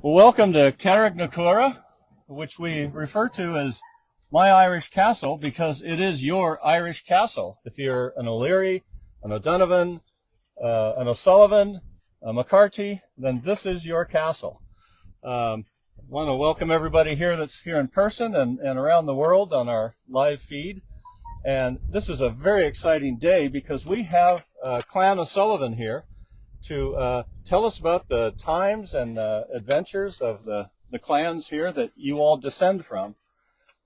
Well, welcome to Carraig na Curragh, which we refer to as my Irish castle because it is your Irish castle. If you're an O'Leary, an O'Donovan, an O'Sullivan, a McCarthy, then this is your castle. I want to welcome everybody here that's here in person and around the world on our live feed. And this is a very exciting day because we have Clan O'Sullivan here to tell us about the times and adventures of the clans here that you all descend from.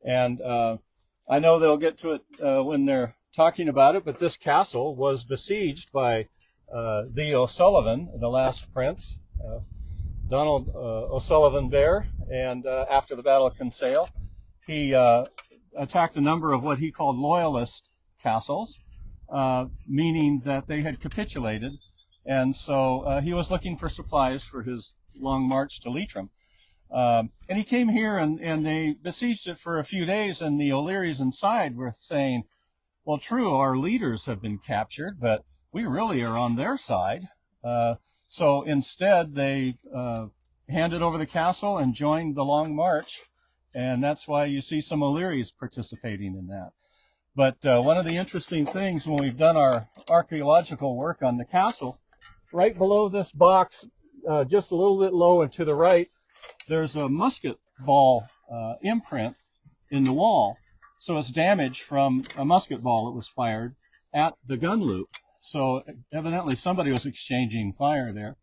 And I know they'll get to it when they're talking about it, but this castle was besieged by the O'Sullivan, the last prince, Donald Sullivan Beare, and after the Battle of Kinsale, he attacked a number of what he called loyalist castles, meaning that they had capitulated. And so he was looking for supplies for his long march to Leitrim. And he came here and they besieged it for a few days, and the O'Learys inside were saying, well, true, our leaders have been captured, but we really are on their side. So instead, they handed over the castle and joined the Long March, and that's why you see some O'Learys participating in that. But one of the interesting things when we've done our archaeological work on the castle, right below this box, just a little bit low and to the right, there's a musket ball imprint in the wall. So it's damage from a musket ball that was fired at the gun loop. So evidently somebody was exchanging fire there.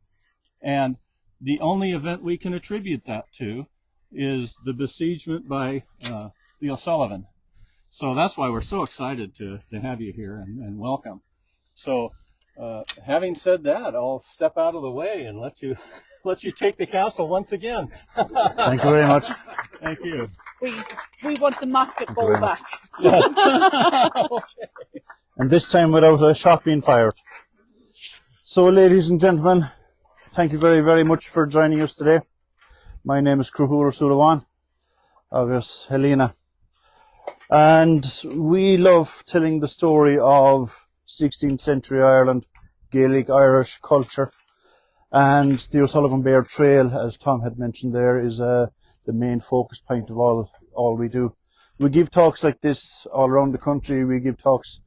And the only event we can attribute that to is the besiegement by the O'Sullivan. So that's why we're so excited to have you here and welcome. So having said that, I'll step out of the way and let you take the castle once again. Thank you very much. Thank you. We want the musket ball back. Yes. Okay. And this time without a shot being fired. So, ladies and gentlemen, thank you very, very much for joining us today. My name is Curragh Sullivan, agus Helena. And we love telling the story of 16th century Ireland, Gaelic Irish culture. And the Sullivan Beare Trail, as Tom had mentioned there, is the main focus point of all we do. We give talks like this all around the country. We give talks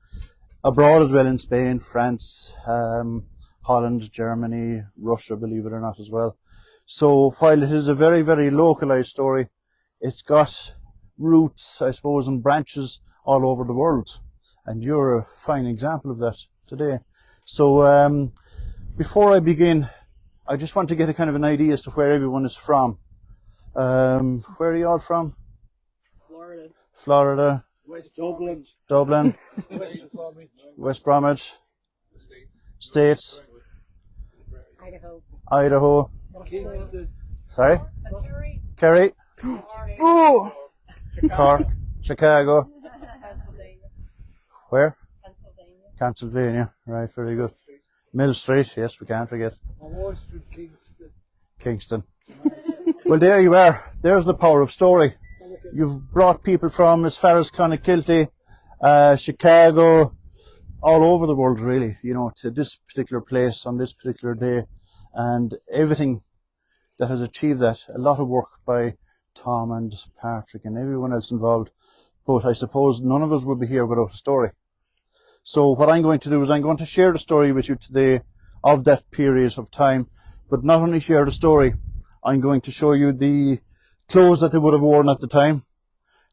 abroad as well, in Spain, France, Holland, Germany, Russia, believe it or not, as well. So while it is a very, very localized story, it's got roots, I suppose, and branches all over the world. And you're a fine example of that today. So before I begin, I just want to get a kind of an idea as to where everyone is from. Where are you all from? Florida. Florida. Dublin. Dublin. West Bromwich. States. Idaho. Kingston. Sorry? Kerry. Ooh. Cork. Chicago. Where? Pennsylvania. Right, very good. Mill Street, yes, we can't forget. Kingston. Well, there you are. There's the power of story. You've brought people from as far as Clonakilty, Chicago, all over the world, really, you know, to this particular place on this particular day. And everything that has achieved that, a lot of work by Tom and Patrick and everyone else involved. But I suppose none of us would be here without a story. So what I'm going to do is I'm going to share the story with you today of that period of time. But not only share the story, I'm going to show you the clothes that they would have worn at the time,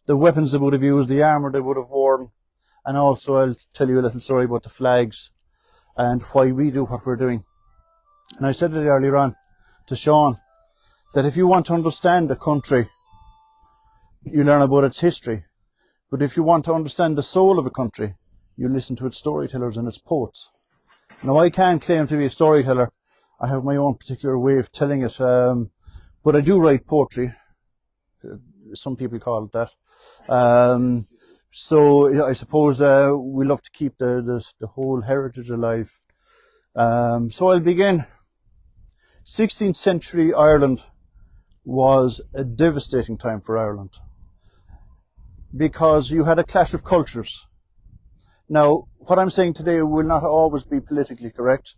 the weapons they would have used, the armour they would have worn, and also I'll tell you a little story about the flags and why we do what we're doing. And I said it earlier on to Sean, that if you want to understand a country, you learn about its history. But if you want to understand the soul of a country, you listen to its storytellers and its poets. Now, I can't claim to be a storyteller. I have my own particular way of telling it, but I do write poetry. Some people call it that. So I suppose we love to keep the whole heritage alive. So I'll begin. 16th century Ireland was a devastating time for Ireland because you had a clash of cultures. Now, what I'm saying today will not always be politically correct,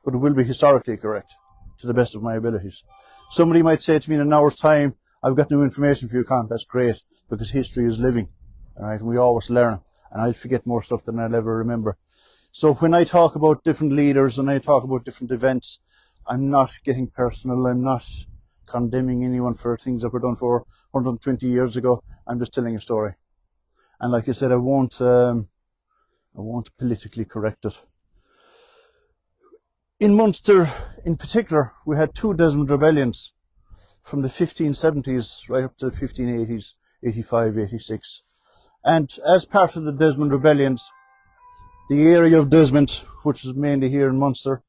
but it will be historically correct. to the best of my abilities. Somebody might say to me in an hour's time, I've got new information for you, Con. That's great, because history is living, all right, and we always learn, and I'll forget more stuff than I'll ever remember. So when I talk about different leaders and I talk about different events, I'm not getting personal. I'm not condemning anyone for things that were done for 120 years ago. I'm just telling a story. And like I said, I won't politically correct it. In Munster, in particular, we had two Desmond rebellions from the 1570s right up to the 1580s, 85, 86. And as part of the Desmond rebellions, the area of Desmond, which is mainly here in Munster,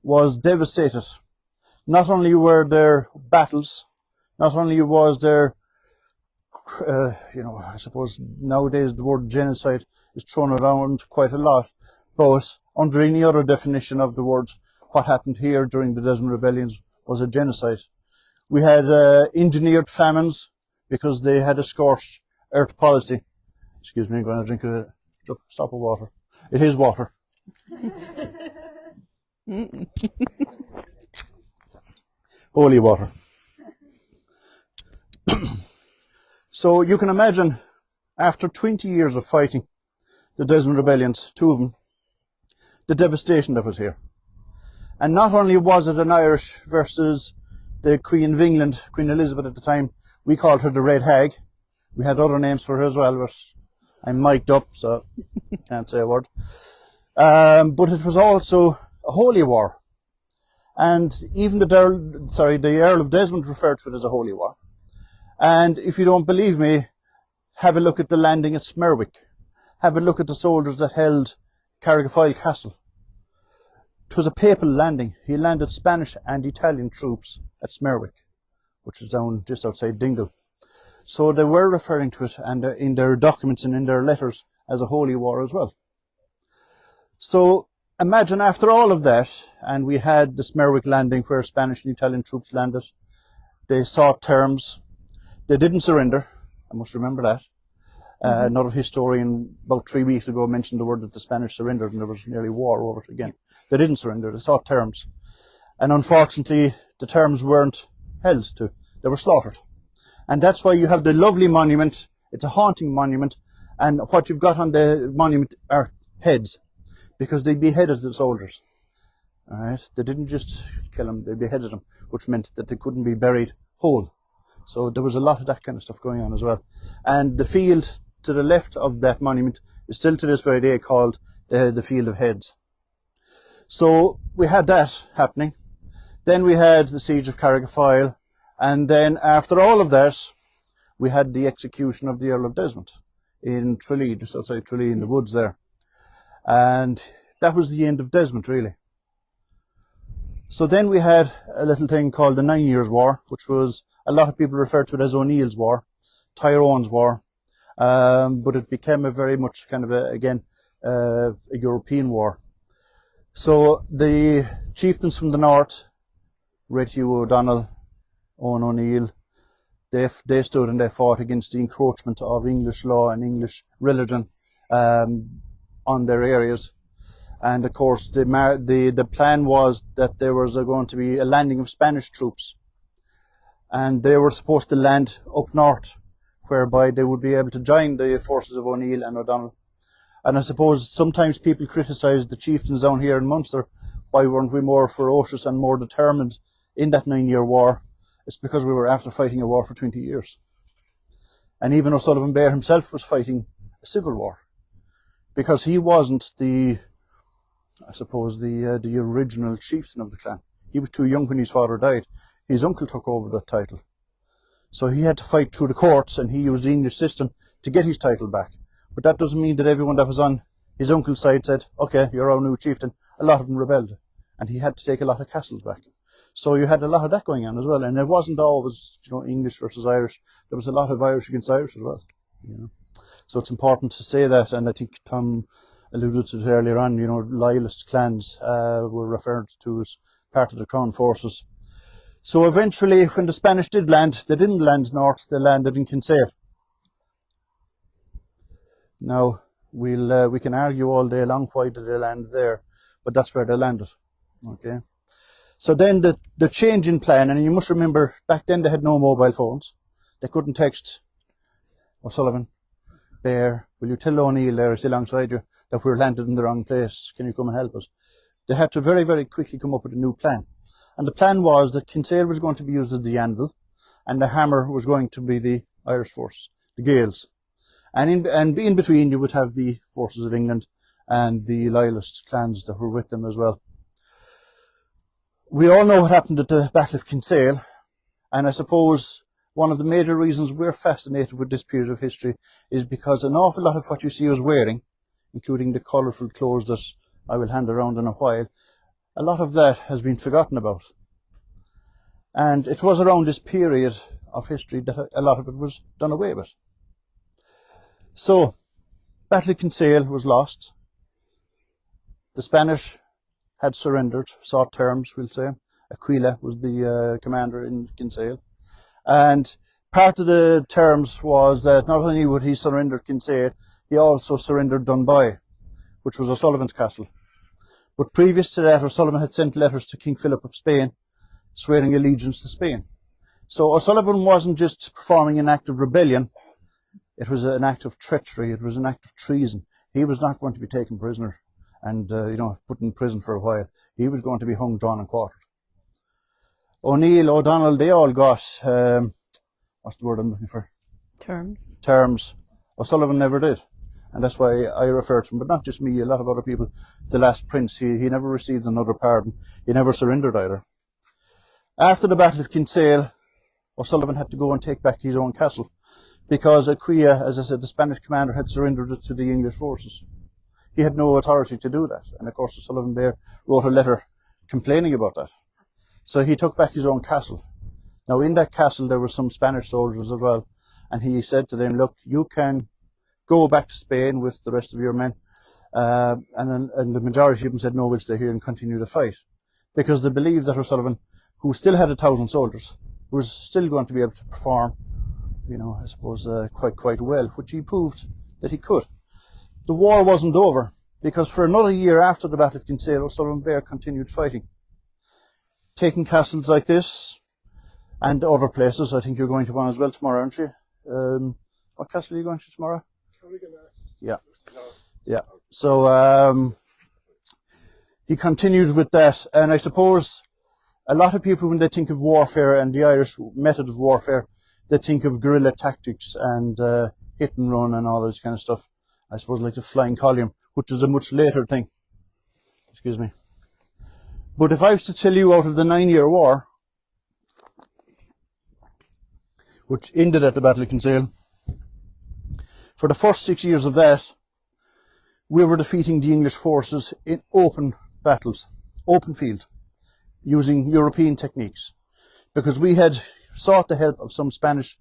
was devastated. Not only were there battles, not only was there, I suppose nowadays the word genocide is thrown around quite a lot, but under any other definition of the word, what happened here during the Desmond rebellions was a genocide. We had engineered famines because they had a scorched earth policy. Excuse me, I'm going to drink a stop of water. It is water. Holy water. So you can imagine, after 20 years of fighting the Desmond rebellions, two of them, the devastation that was here. And not only was it an Irish versus the Queen of England, Queen Elizabeth at the time, we called her the Red Hag. We had other names for her as well, but I'm mic'd up, so can't say a word. But it was also a holy war. And even the Earl of Desmond referred to it as a holy war. And if you don't believe me, have a look at the landing at Smerwick. Have a look at the soldiers that held Carraig Castle. It was a papal landing. He landed Spanish and Italian troops at Smerwick, which is down just outside Dingle. So they were referring to it and in their documents and in their letters as a holy war as well. So imagine after all of that, and we had the Smerwick landing where Spanish and Italian troops landed. They sought terms. They didn't surrender. I must remember that. Another historian about 3 weeks ago mentioned the word that the Spanish surrendered and there was nearly war over it again. They didn't surrender. They sought terms. And unfortunately, the terms weren't held to. They were slaughtered. And that's why you have the lovely monument. It's a haunting monument. And what you've got on the monument are heads, because they beheaded the soldiers. All right? They didn't just kill them, they beheaded them, which meant that they couldn't be buried whole. So there was a lot of that kind of stuff going on as well. And the field to the left of that monument is still to this very day called the Field of Heads. So we had that happening. Then we had the siege of Carraig. And then after all of that, we had the execution of the Earl of Desmond in Tralee, just outside Tralee in the woods there. And that was the end of Desmond, really. So then we had a little thing called the 9 Years' War, which was, a lot of people refer to it as O'Neill's War, Tyrone's War, but it became a very much kind of a European war. So the chieftains from the north, Red Hugh O'Donnell, Owen O'Neill, they stood and they fought against the encroachment of English law and English religion on their areas. And of course, the plan was that there was going to be a landing of Spanish troops, and they were supposed to land up north, whereby they would be able to join the forces of O'Neill and O'Donnell. And I suppose sometimes people criticise the chieftains down here in Munster. Why weren't we more ferocious and more determined in that 9 Year War? It's because we were after fighting a war for 20 years. And even Sullivan Beare himself was fighting a civil war, because he wasn't the original chieftain of the clan. He was too young when his father died. His uncle took over that title. So he had to fight through the courts, and he used the English system to get his title back. But that doesn't mean that everyone that was on his uncle's side said, okay, you're our new chieftain. A lot of them rebelled, and he had to take a lot of castles back. So you had a lot of that going on as well. And it wasn't always, English versus Irish. There was a lot of Irish against Irish as well. So it's important to say that, and I think Tom alluded to it earlier on, loyalist clans were referred to as part of the Crown forces. So eventually, when the Spanish did land, they didn't land north, they landed in Kinsale. Now, we can argue all day long why did they land there, but that's where they landed. Okay. So then the change in plan, and you must remember back then they had no mobile phones. They couldn't text Sullivan Beare, will you tell O'Neill there is alongside you that we're landed in the wrong place? Can you come and help us? They had to very, very quickly come up with a new plan. And the plan was that Kinsale was going to be used as the anvil, and the hammer was going to be the Irish forces, the Gaels. And in between you would have the forces of England and the loyalist clans that were with them as well. We all know what happened at the Battle of Kinsale, and I suppose one of the major reasons we're fascinated with this period of history is because an awful lot of what you see us wearing, including the colourful clothes that I will hand around in a while, a lot of that has been forgotten about. And it was around this period of history that a lot of it was done away with. So, Battle of Kinsale was lost. The Spanish had surrendered, sought terms, we'll say. Aquila was the commander in Kinsale. And part of the terms was that not only would he surrender Kinsale, he also surrendered Dunboy, which was O'Sullivan's castle. But previous to that, O'Sullivan had sent letters to King Philip of Spain, swearing allegiance to Spain. So O'Sullivan wasn't just performing an act of rebellion, it was an act of treachery, it was an act of treason. He was not going to be taken prisoner and put in prison for a while. He was going to be hung, drawn and quartered. O'Neill, O'Donnell, they all got, what's the word I'm looking for? Terms. O'Sullivan never did. And that's why I refer to him, but not just me, a lot of other people. The last prince, he never received another pardon. He never surrendered either. After the Battle of Kinsale, O'Sullivan had to go and take back his own castle, because Aquila, as I said, the Spanish commander had surrendered it to the English forces. He had no authority to do that. And of course, Sullivan Beare wrote a letter complaining about that. So he took back his own castle. Now, in that castle, there were some Spanish soldiers as well. And he said to them, look, you can go back to Spain with the rest of your men. And the majority of them said, no, we'll stay here and continue the fight. Because they believed that O'Sullivan, who still had 1,000 soldiers, was still going to be able to perform, I suppose, quite well, which he proved that he could. The war wasn't over, because for another year after the Battle of Kinsale, Sullivan Beare continued fighting, taking castles like this and other places. I think you're going to one as well tomorrow, aren't you? What castle are you going to tomorrow? Yeah. Yeah. So he continues with that, and I suppose a lot of people, when they think of warfare and the Irish method of warfare, they think of guerrilla tactics and hit and run and all this kind of stuff. I suppose like the flying column, which is a much later thing. Excuse me. But if I was to tell you, out of the 9-year war, which ended at the Battle of Kinsale, for the first 6 years of that, we were defeating the English forces in open battles, open field, using European techniques, because we had sought the help of some Spanish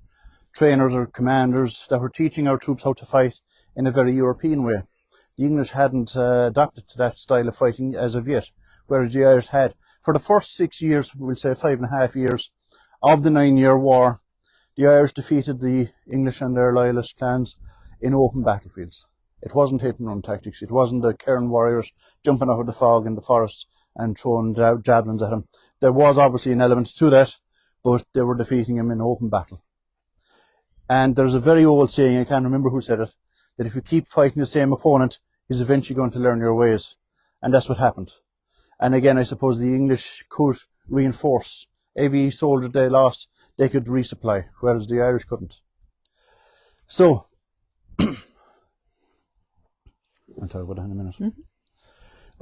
trainers or commanders that were teaching our troops how to fight in a very European way. The English hadn't adapted to that style of fighting as of yet, whereas the Irish had. For the first 6 years, we'll say 5.5 years, of the 9-year war, the Irish defeated the English and their loyalist clans in open battlefields. It wasn't hit and run tactics. It wasn't the Cairn warriors jumping out of the fog in the forests and throwing javelins at them. There was obviously an element to that, but they were defeating him in open battle. And there's a very old saying, I can't remember who said it, that if you keep fighting the same opponent, he's eventually going to learn your ways. And that's what happened. And again, I suppose the English could reinforce. Every soldier they lost, they could resupply, whereas the Irish couldn't. So, I'll talk about that in a minute.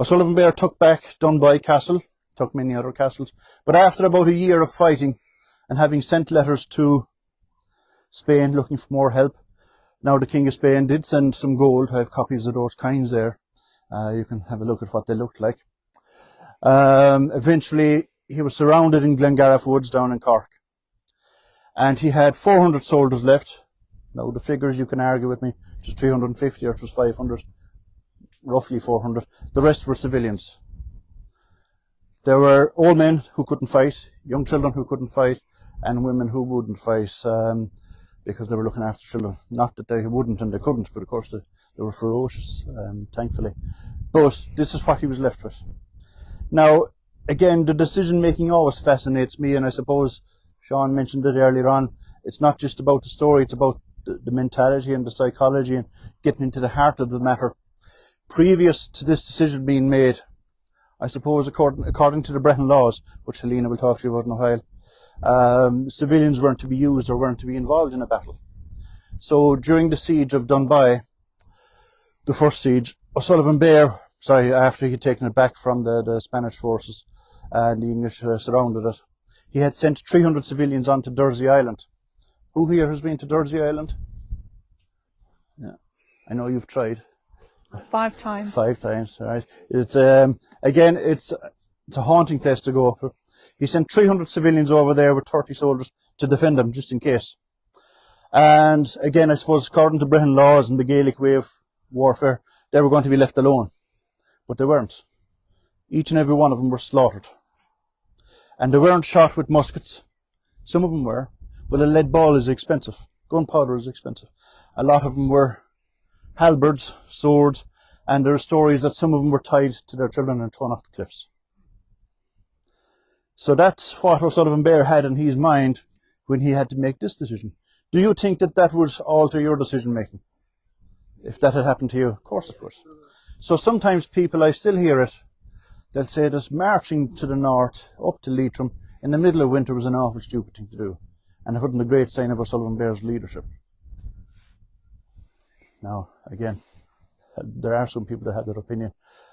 Sullivan Beare took back Dunboy Castle, took many other castles, but after about a year of fighting and having sent letters to Spain looking for more help, now the King of Spain did send some gold. I have copies of those coins there. You can have a look at what they looked like. Eventually, he was surrounded in Glengariff Woods down in Cork, and he had 400 soldiers left. Now, the figures you can argue with me, it was 350 or it was 500, roughly 400. The rest were civilians. There were old men who couldn't fight, young children who couldn't fight, and women who wouldn't fight because they were looking after children. Not that they wouldn't and they couldn't, but of course they were ferocious, thankfully. But this is what he was left with. Now, again, the decision making always fascinates me, and I suppose Sean mentioned it earlier on. It's not just about the story, it's about the mentality and the psychology and getting into the heart of the matter. Previous to this decision being made, I suppose according to the Breton laws, which Helena will talk to you about in a while, civilians weren't to be used or weren't to be involved in a battle. So during the siege of Dunbuy, the first siege, Sullivan Beare, after he'd taken it back from the Spanish forces and the English surrounded it, he had sent 300 civilians onto Dursey Island. Who here has been to Dursey Island? Yeah, I know you've tried. 5 times. 5 times, all right. It's again, it's a haunting place to go. He sent 300 civilians over there with 30 soldiers to defend them, just in case. And again, I suppose according to Breton laws and the Gaelic way of warfare, they were going to be left alone, but they weren't. Each and every one of them were slaughtered, and they weren't shot with muskets. Some of them were. Well, a lead ball is expensive. Gunpowder is expensive. A lot of them were halberds, swords, and there are stories that some of them were tied to their children and thrown off the cliffs. So that's what Sullivan Beare had in his mind when he had to make this decision. Do you think that that would alter your decision making? If that had happened to you? Of course it would. So sometimes people, I still hear it, they'll say that marching to the north, up to Leitrim, in the middle of winter was an awful stupid thing to do. And it wasn't a great sign of Sullivan Beare's leadership. Now, again, there are some people that have that opinion.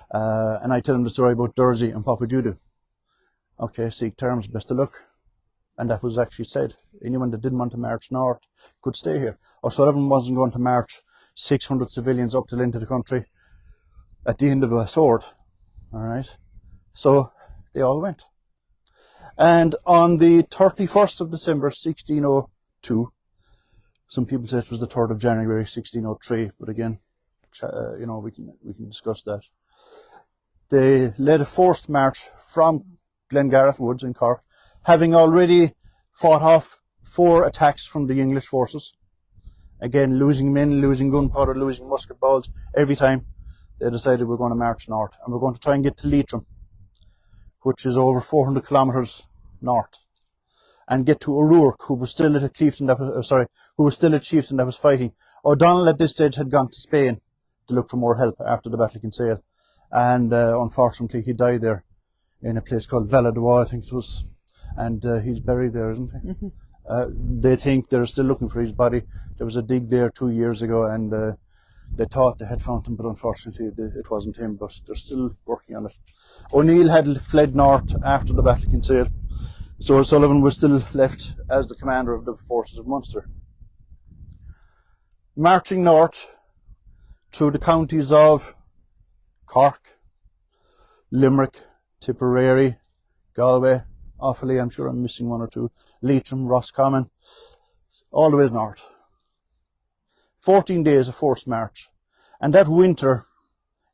And I tell them the story about Dursey and what would you do? Okay, seek terms, best of luck. And that was actually said. Anyone that didn't want to march north could stay here. O'Sullivan wasn't going to march 600 civilians up to into the country at the end of a sword. All right. So they all went. And on the 31st of December, 1602, some people say it was the 3rd of January, 1603, but again, we can discuss that. They led a forced march from Glengarriff Woods in Cork, having already fought off 4 attacks from the English forces. Again, losing men, losing gunpowder, losing musket balls. Every time they decided we're going to march north, and we're going to try and get to Leitrim, which is over 400 kilometres north, and get to O'Rourke, who was still a chieftain that was fighting. O'Donnell at this stage had gone to Spain to look for more help after the Battle of Kinsale, and unfortunately he died there in a place called Valladois, I think it was, and he's buried there, isn't he? Mm-hmm. They think they're still looking for his body. There was a dig there 2 years ago, and they thought they had found him, but unfortunately it wasn't him, but they're still working on it. O'Neill had fled north after the Battle of Kinsale, so Sullivan was still left as the commander of the forces of Munster. Marching north through the counties of Cork, Limerick, Tipperary, Galway, Offaly, I'm sure I'm missing 1 or 2, Leitrim, Roscommon, all the way north. 14 days of forced march. And that winter,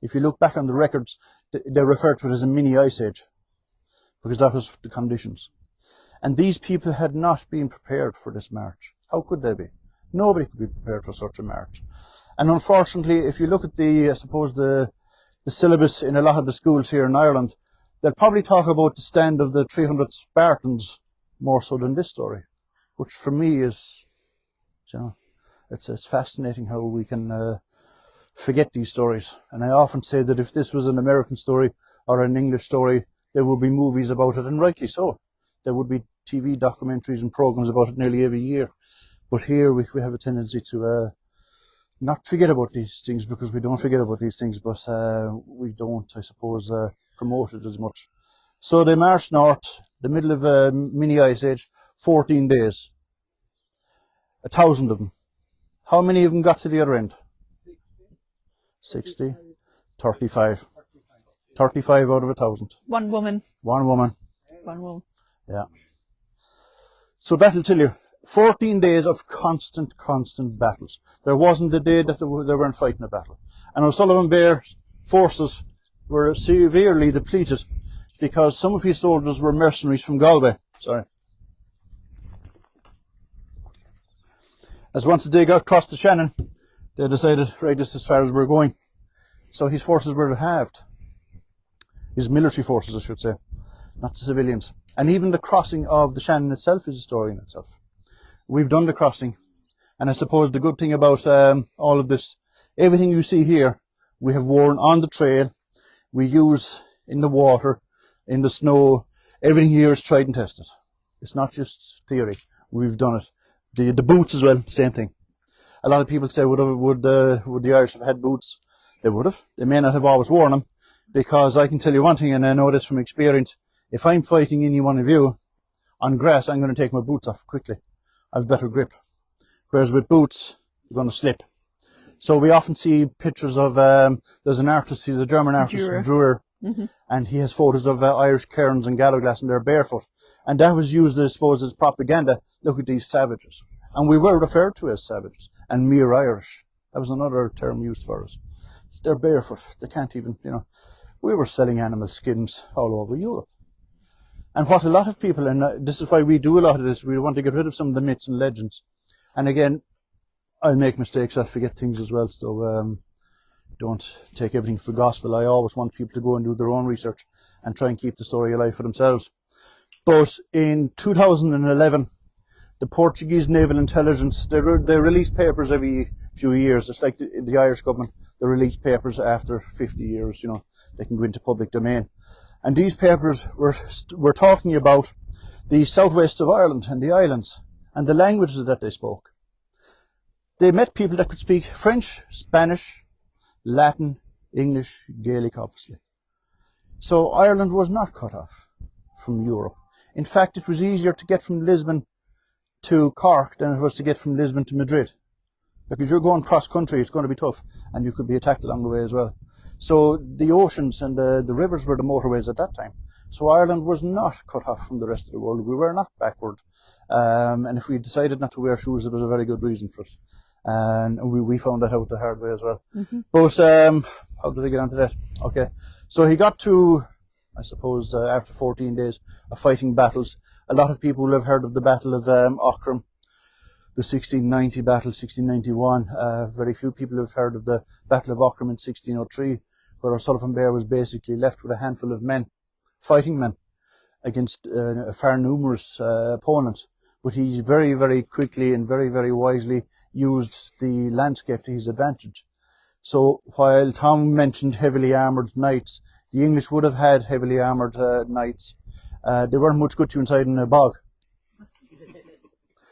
if you look back on the records, they refer to it as a mini ice age, because that was the conditions. And these people had not been prepared for this march. How could they be? Nobody could be prepared for such a march. And unfortunately, if you look at the syllabus in a lot of the schools here in Ireland, they'll probably talk about the stand of the 300 Spartans more so than this story, which for me is, it's fascinating how we can forget these stories. And I often say that if this was an American story or an English story, there would be movies about it, and rightly so. There would be TV documentaries and programs about it nearly every year. But here we have a tendency to not forget about these things, because we don't forget about these things, but we don't, I suppose, promote it as much. So they marched north, the middle of a mini ice age, 14 days. 1,000 of them. How many of them got to the other end? 60? 35. 35 out of 1,000. One woman. One woman. One woman. Yeah. So that'll tell you, 14 days of constant battles. There wasn't a day that they weren't fighting a battle. And O'Sullivan Beare's forces were severely depleted because some of his soldiers were mercenaries from Galway. Sorry. As once they got across the Shannon, they decided, right, this is as far as we're going. So his forces were halved. His military forces, I should say. not the civilians. And even the crossing of the Shannon itself is a story in itself. We've done the crossing. And I suppose the good thing about all of this, everything you see here, we have worn on the trail, we use in the water, in the snow. Everything here is tried and tested. It's not just theory. We've done it. The boots as well, same thing. A lot of people say, would the Irish have had boots? They would have. They may not have always worn them, because I can tell you one thing, and I know this from experience. If I'm fighting any one of you on grass, I'm going to take my boots off quickly. I have better grip. Whereas with boots, you're going to slip. So we often see pictures of, there's an artist, he's a German artist, Drewer, and he has photos of Irish cairns and gallowglass, and they're barefoot. And that was used, I suppose, as propaganda. Look at these savages. And we were referred to as savages. And mere Irish. That was another term used for us. They're barefoot. They can't even, we were selling animal skins all over Europe. And what a lot of people, and this is why we do a lot of this, we want to get rid of some of the myths and legends. And again, I'll make mistakes, I'll forget things as well, so don't take everything for gospel. I always want people to go and do their own research and try and keep the story alive for themselves. But in 2011, the Portuguese Naval Intelligence, they release papers every few years. It's like the Irish government, they release papers after 50 years, they can go into public domain. And these papers were talking about the southwest of Ireland and the islands and the languages that they spoke. They met people that could speak French, Spanish, Latin, English, Gaelic, obviously. So Ireland was not cut off from Europe. In fact, it was easier to get from Lisbon to Cork than it was to get from Lisbon to Madrid. Because you're going cross country, it's going to be tough, and you could be attacked along the way as well. So the oceans and the rivers were the motorways at that time. So Ireland was not cut off from the rest of the world. We were not backward. And if we decided not to wear shoes, there was a very good reason for it. And we found that out the hard way as well. But how did I get onto that? Okay. So he got to, I suppose, after 14 days of fighting battles. A lot of people will have heard of the Battle of Aughrim, the 1690 battle, 1691. Very few people have heard of the Battle of Aughrim in 1603, where Sullivan Beare was basically left with a handful of men, fighting men, against a far numerous opponent. But he very, very quickly and very, very wisely used the landscape to his advantage. So while Tom mentioned heavily armoured knights, the English would have had heavily armoured knights. They weren't much good to inside in a bog.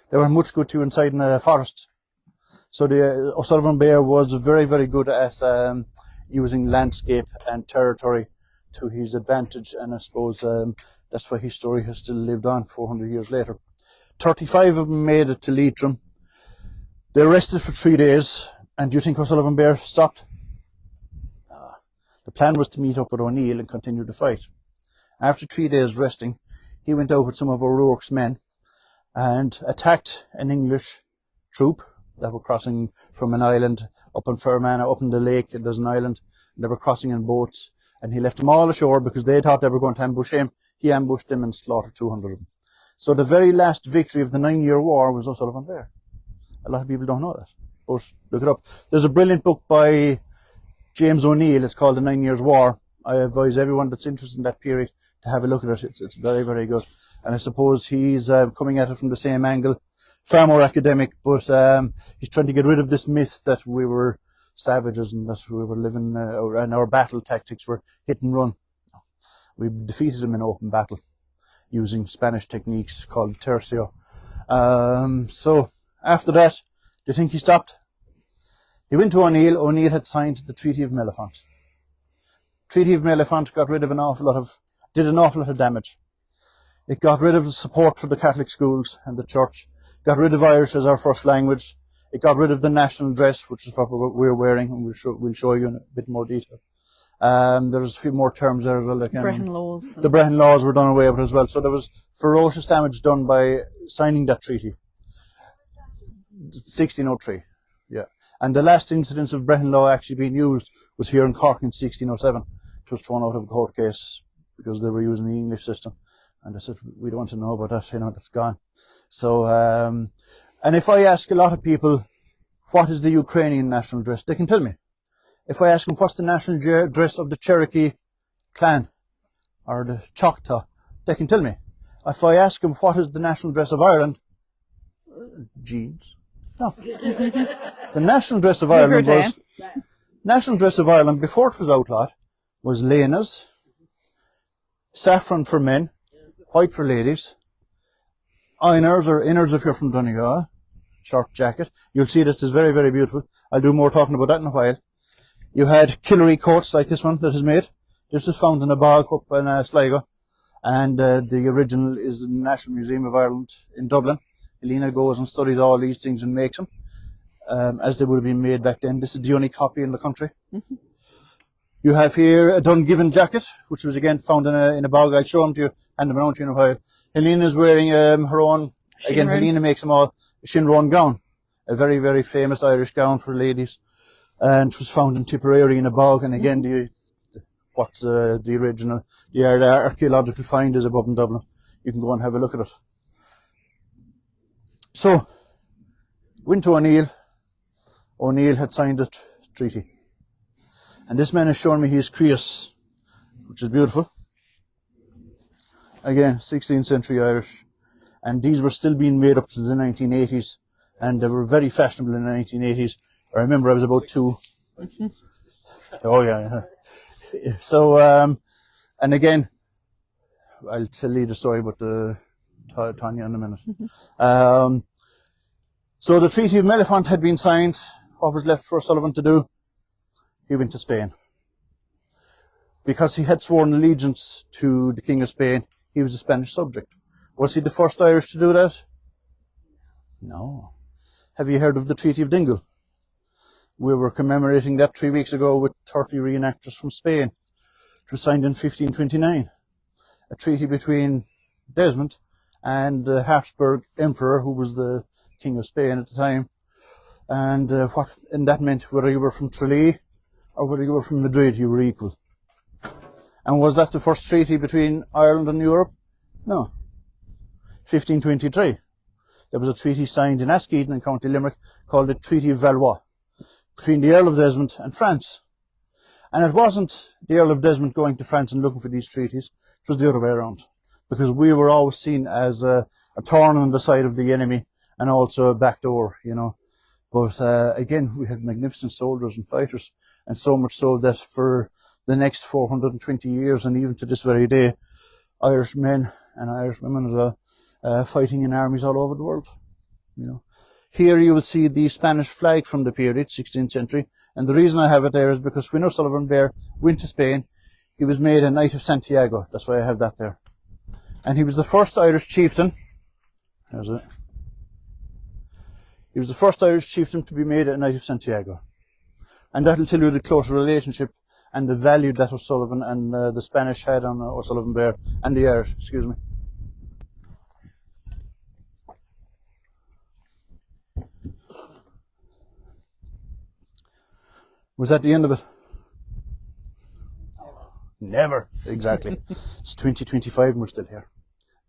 They weren't much good to inside in a forest. So the Sullivan Beare was very, very good at using landscape and territory to his advantage, and I suppose that's why his story has still lived on 400 years later. 35 of them made it to Leitrim. They rested for 3 days, and do you think Sullivan Beare stopped? The plan was to meet up with O'Neill and continue the fight. After 3 days resting, he went out with some of O'Rourke's men and attacked an English troop that were crossing from an island up in Fermanagh, up in the lake. There's an island, and they were crossing in boats, and he left them all ashore because they thought they were going to ambush him. He ambushed them and slaughtered 200 of them. So the very last victory of the 9-year war was Sullivan Beare. A lot of people don't know that, but look it up. There's a brilliant book by James O'Neill. It's called The 9 Years' War. I advise everyone that's interested in that period to have a look at it. It's very, very good. And I suppose he's coming at it from the same angle, far more academic, but he's trying to get rid of this myth that we were savages and that we were living, and our battle tactics were hit and run. We defeated them in open battle using Spanish techniques called tercio. So after that, do you think he stopped? He went to O'Neill. O'Neill had signed the Treaty of Mellifont. Treaty of Mellifont got rid of did an awful lot of damage. It got rid of the support for the Catholic schools and the church, got rid of Irish as our first language. It got rid of the national dress, which is probably what we're wearing, and we'll show you in a bit more detail. There's a few more terms there as well. Like, Brehon laws. The Brehon laws were done away with as well. So there was ferocious damage done by signing that treaty. 1603, yeah. And the last incidence of Brehon law actually being used was here in Cork in 1607. It was thrown out of a court case because they were using the English system. And they said, we don't want to know about that, that's gone. So, and if I ask a lot of people, what is the Ukrainian national dress, they can tell me. If I ask them, what's the national dress of the Cherokee clan or the Choctaw, they can tell me. If I ask them what is the national dress of Ireland, jeans. No. The national dress of Ireland was, national dress of Ireland before it was outlawed was lenas, saffron for men, white for ladies, iners or inners if you're from Donegal, short jacket. You'll see that it's very, very beautiful. I'll do more talking about that in a while. You had Killery coats like this one that is made. This was found in a bog up in Sligo, and the original is in the National Museum of Ireland in Dublin. Helena goes and studies all these things and makes them, as they would have been made back then. This is the only copy in the country. Mm-hmm. You have here a Dungiven jacket, which was again found in a bog. I'll show them to you, hand them around to you in a while. Helena's wearing her own, again, Helena makes them all, a Shinron gown, a very, very famous Irish gown for ladies. And it was found in Tipperary in a bog, and again, the original, the archaeological find is above in Dublin. You can go and have a look at it. So, went to O'Neill. O'Neill had signed a treaty. And this man has shown me his crease, which is beautiful. Again, 16th century Irish. And these were still being made up to the 1980s. And they were very fashionable in the 1980s. I remember I was about 2. Oh, yeah. So, and again, I'll tell you the story about Tanya in a minute. So the Treaty of Mellifont had been signed. What was left for Sullivan to do? He went to Spain. Because he had sworn allegiance to the King of Spain, he was a Spanish subject. Was he the first Irish to do that? No. Have you heard of the Treaty of Dingle? We were commemorating that 3 weeks ago with 30 reenactors from Spain. It was signed in 1529. A treaty between Desmond and the Habsburg Emperor, who was the King of Spain at the time. And that meant whether you were from Tralee or whether you were from Madrid, you were equal. And was that the first treaty between Ireland and Europe? No. 1523. There was a treaty signed in Askeaton in County Limerick called the Treaty of Valois, between the Earl of Desmond and France. And it wasn't the Earl of Desmond going to France and looking for these treaties, it was the other way around. Because we were always seen as a thorn on the side of the enemy and also a backdoor, you know. But again, we had magnificent soldiers and fighters, and so much so that for the next 420 years and even to this very day, Irish men and Irish women as well, fighting in armies all over the world, you know. Here you will see the Spanish flag from the period, 16th century. And the reason I have it there is because when Sullivan Beare went to Spain, he was made a Knight of Santiago. That's why I have that there. And he was the first Irish chieftain. There's it. He was the first Irish chieftain to be made a Knight of Santiago. And that'll tell you the close relationship and the value that O'Sullivan and the Spanish had on Sullivan Beare, and the Irish, excuse me. Was that the end of it? Never. Exactly. It's 2025 and we're still here.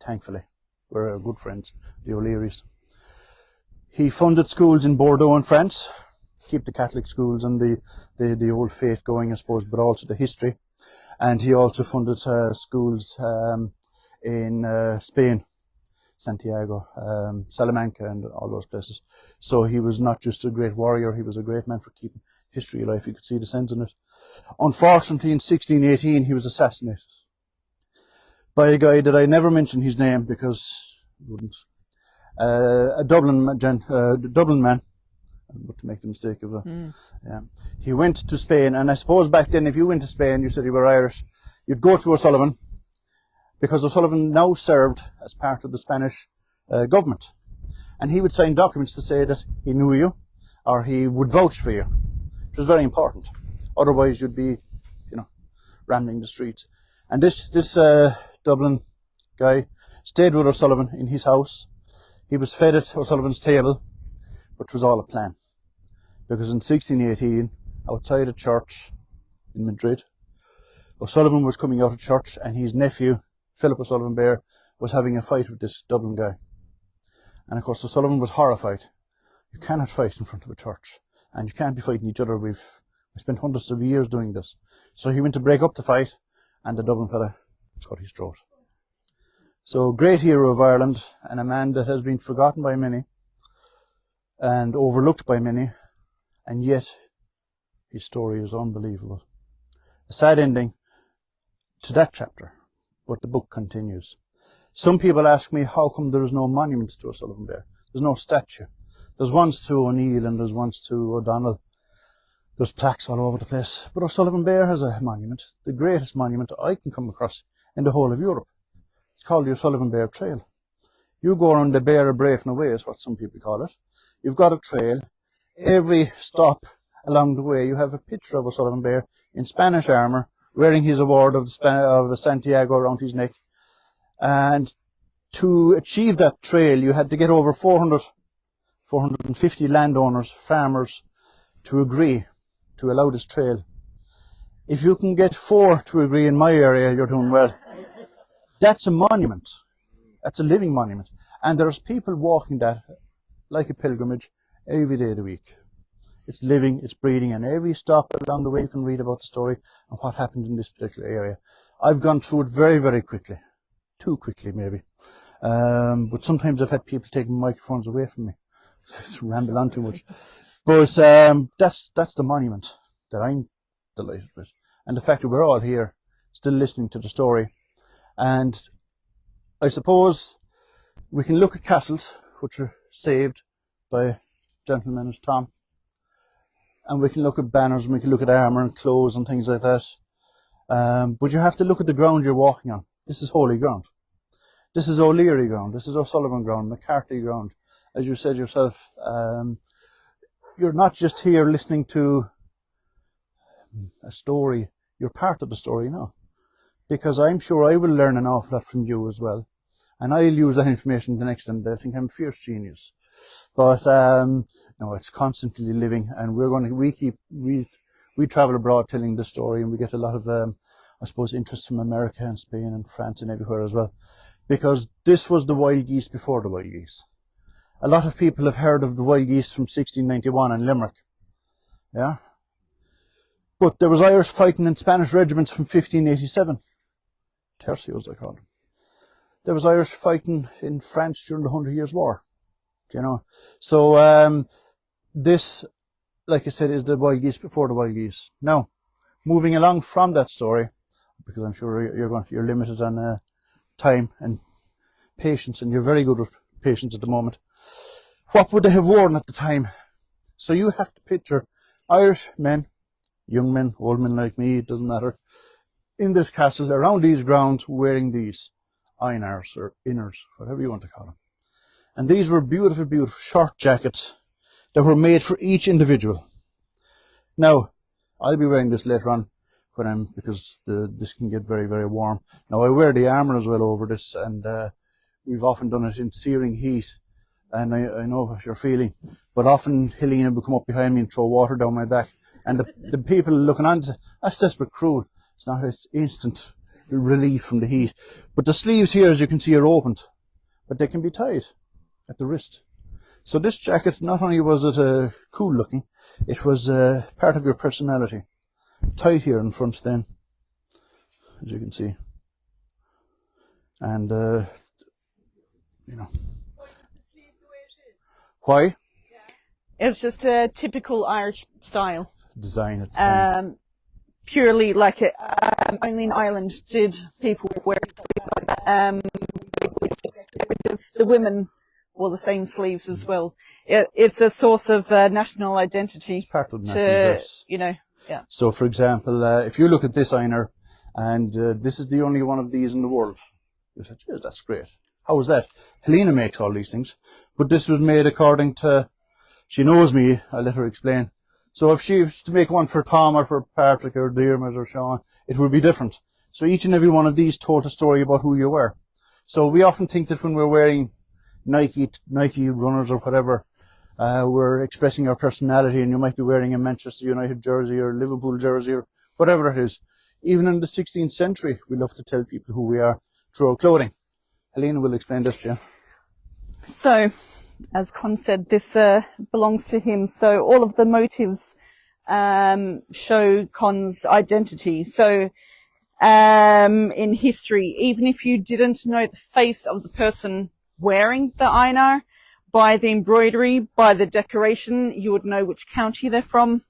Thankfully. We're good friends, the O'Learys. He funded schools in Bordeaux and France, keep the Catholic schools and the old faith going, I suppose, but also the history. And he also funded schools in Spain, Santiago, Salamanca and all those places. So he was not just a great warrior, he was a great man for keeping history alive. You could see the sense in it. Unfortunately, in 1618, he was assassinated by a guy that I never mentioned his name because I wouldn't. A Dublin man, to make the mistake of he went to Spain, and I suppose back then if you went to Spain, you said you were Irish, you'd go to O'Sullivan, because O'Sullivan now served as part of the Spanish government, and he would sign documents to say that he knew you, or he would vouch for you, which was very important. Otherwise you'd be, you know, rambling the streets. And this Dublin guy stayed with O'Sullivan in his house. He was fed at O'Sullivan's table, but it was all a plan. Because in 1618, outside a church in Madrid, O'Sullivan was coming out of church and his nephew, Philip O'Sullivan Beare, was having a fight with this Dublin guy. And of course O'Sullivan was horrified. You cannot fight in front of a church, and you can't be fighting each other. We spent hundreds of years doing this. So he went to break up the fight, and the Dublin fella cut his throat. So, great hero of Ireland, and a man that has been forgotten by many and overlooked by many, and yet his story is unbelievable. A sad ending to that chapter, but the book continues. Some people ask me how come there is no monument to a Sullivan Beare. There's no statue. There's ones to O'Neill and there's ones to O'Donnell. There's plaques all over the place. But Sullivan Beare has a monument, the greatest monument I can come across in the whole of Europe. It's called the Sullivan Beare Trail. You go around the Beare of Brafen Away is what some people call it. You've got a trail. Every stop along the way you have a picture of a Sullivan Beare in Spanish armour, wearing his award of the Santiago around his neck. And to achieve that trail you had to get over 450 landowners, farmers, to agree to allow this trail. If you can get 4 to agree in my area, you're doing well. That's a monument. That's a living monument. And there's people walking that like a pilgrimage every day of the week. It's living, it's breathing, and every stop along the way you can read about the story and what happened in this particular area. I've gone through it very, very quickly. Too quickly, maybe. But sometimes I've had people taking microphones away from me. It's ramble on too much. But that's the monument that I'm delighted with. And the fact that we're all here, still listening to the story. And I suppose we can look at castles, which are saved by gentlemen as Tom. And we can look at banners, and we can look at armour and clothes and things like that. But you have to look at the ground you're walking on. This is holy ground. This is O'Leary ground. This is O'Sullivan ground, McCarthy ground. As you said yourself, you're not just here listening to a story. You're part of the story now. Because I'm sure I will learn an awful lot from you as well. And I'll use that information the next time. They'll think I'm a fierce genius. But no, it's constantly living, and we travel abroad telling the story, and we get a lot of I suppose interest from America and Spain and France and everywhere as well, because this was the wild geese before the wild geese. A lot of people have heard of the wild geese from 1691 in Limerick, yeah. But there was Irish fighting in Spanish regiments from 1587, tercios they call them. There was Irish fighting in France during the 100 Years' War. You know, so this, like I said, is the wild geese before the wild geese. Now, moving along from that story, because I'm sure you're limited on time and patience, and you're very good with patience at the moment. What would they have worn at the time? So you have to picture Irish men, young men, old men like me, it doesn't matter, in this castle around these grounds wearing these einars or inners, whatever you want to call them. And these were beautiful, beautiful short jackets that were made for each individual. Now, I'll be wearing this later on because this can get very, very warm. Now, I wear the armour as well over this, and we've often done it in searing heat. And I know what you're feeling, but often Helena will come up behind me and throw water down my back. And the people looking on, that's desperate cruel. It's not, it's instant relief from the heat. But the sleeves here, as you can see, are opened, but they can be tied at the wrist. So this jacket, not only was it cool looking, it was part of your personality. Tied here in front then, as you can see. And, you know. Why? It was just a typical Irish style. Design at the time. Purely like it. Only in Ireland did people wear sleeves like that. The women wore the same sleeves as well. It's a source of national identity. It's part of the national dress. You know, yeah. So, for example, if you look at this einer, and this is the only one of these in the world, you said, yes, that's great. How is that? Helena makes all these things, but this was made according to, she knows me, I'll let her explain. So if she was to make one for Tom or for Patrick or Dermot or Sean, it would be different. So each and every one of these told a story about who you were. So we often think that when we're wearing Nike runners or whatever, we're expressing our personality, and you might be wearing a Manchester United jersey or Liverpool jersey or whatever it is. Even in the 16th century, we love to tell people who we are through our clothing. Helena will explain this to you. So, as Con said, this belongs to him. So all of the motives show Con's identity. So in history, even if you didn't know the face of the person wearing the einar, by the embroidery, by the decoration, you would know which county they're from,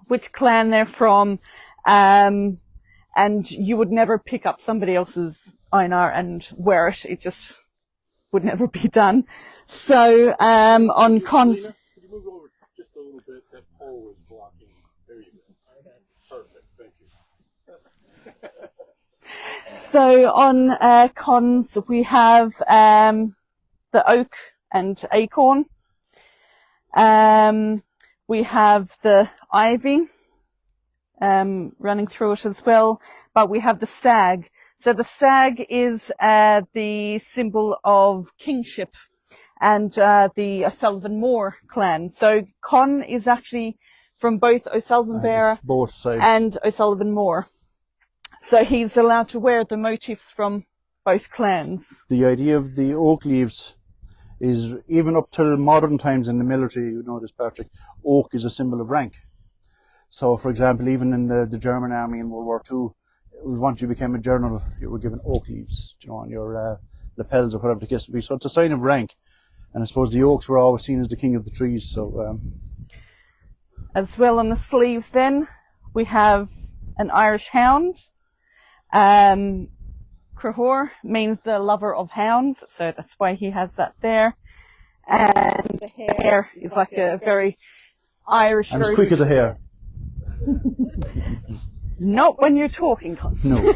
which clan they're from, and you would never pick up somebody else's einar and wear it. It just would never be done. So on cons. Could you move over just a little bit? That pole was blocking. There you go. Perfect. Thank you. So on cons, we have the oak and acorn. We have the ivy running through it as well, but we have the stag. So the stag is the symbol of kingship and the Sullivan Beare clan. So Con is actually from both Sullivan Beare both sides. and Sullivan Beare. So he's allowed to wear the motifs from both clans. The idea of the oak leaves is, even up till modern times in the military, you know this, Patrick, oak is a symbol of rank. So, for example, even in the German army in World War II, once you became a general, you were given oak leaves, you know, on your lapels or whatever the case may be. So it's a sign of rank. And I suppose the oaks were always seen as the king of the trees. So, as well on the sleeves then, we have an Irish hound. Curragh means the lover of hounds, so that's why he has that there. And the hair is like a very Irish. and as quick as a hare. Not when you're talking, Con. No.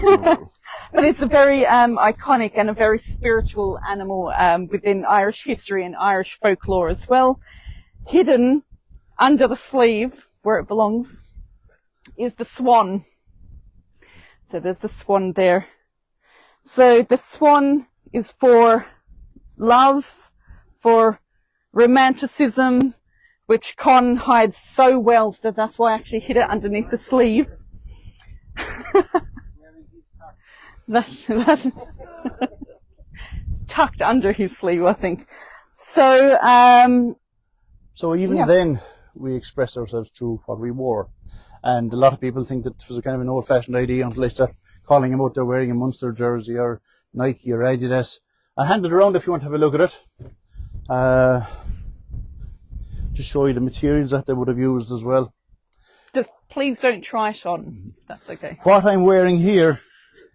But it's a very iconic and a very spiritual animal within Irish history and Irish folklore as well. Hidden under the sleeve, where it belongs, is the swan. So there's the swan there. So the swan is for love, for romanticism, which Con hides so well that that's why I actually hid it underneath the sleeve. That's tucked under his sleeve, I think. So, So even then, we express ourselves through what we wore. And a lot of people think that it was a kind of an old-fashioned idea until they start calling them out there wearing a Munster jersey or Nike or Adidas. I'll hand it around if you want to have a look at it. To show you the materials that they would have used as well. just please don't try it on. That's okay. What I'm wearing here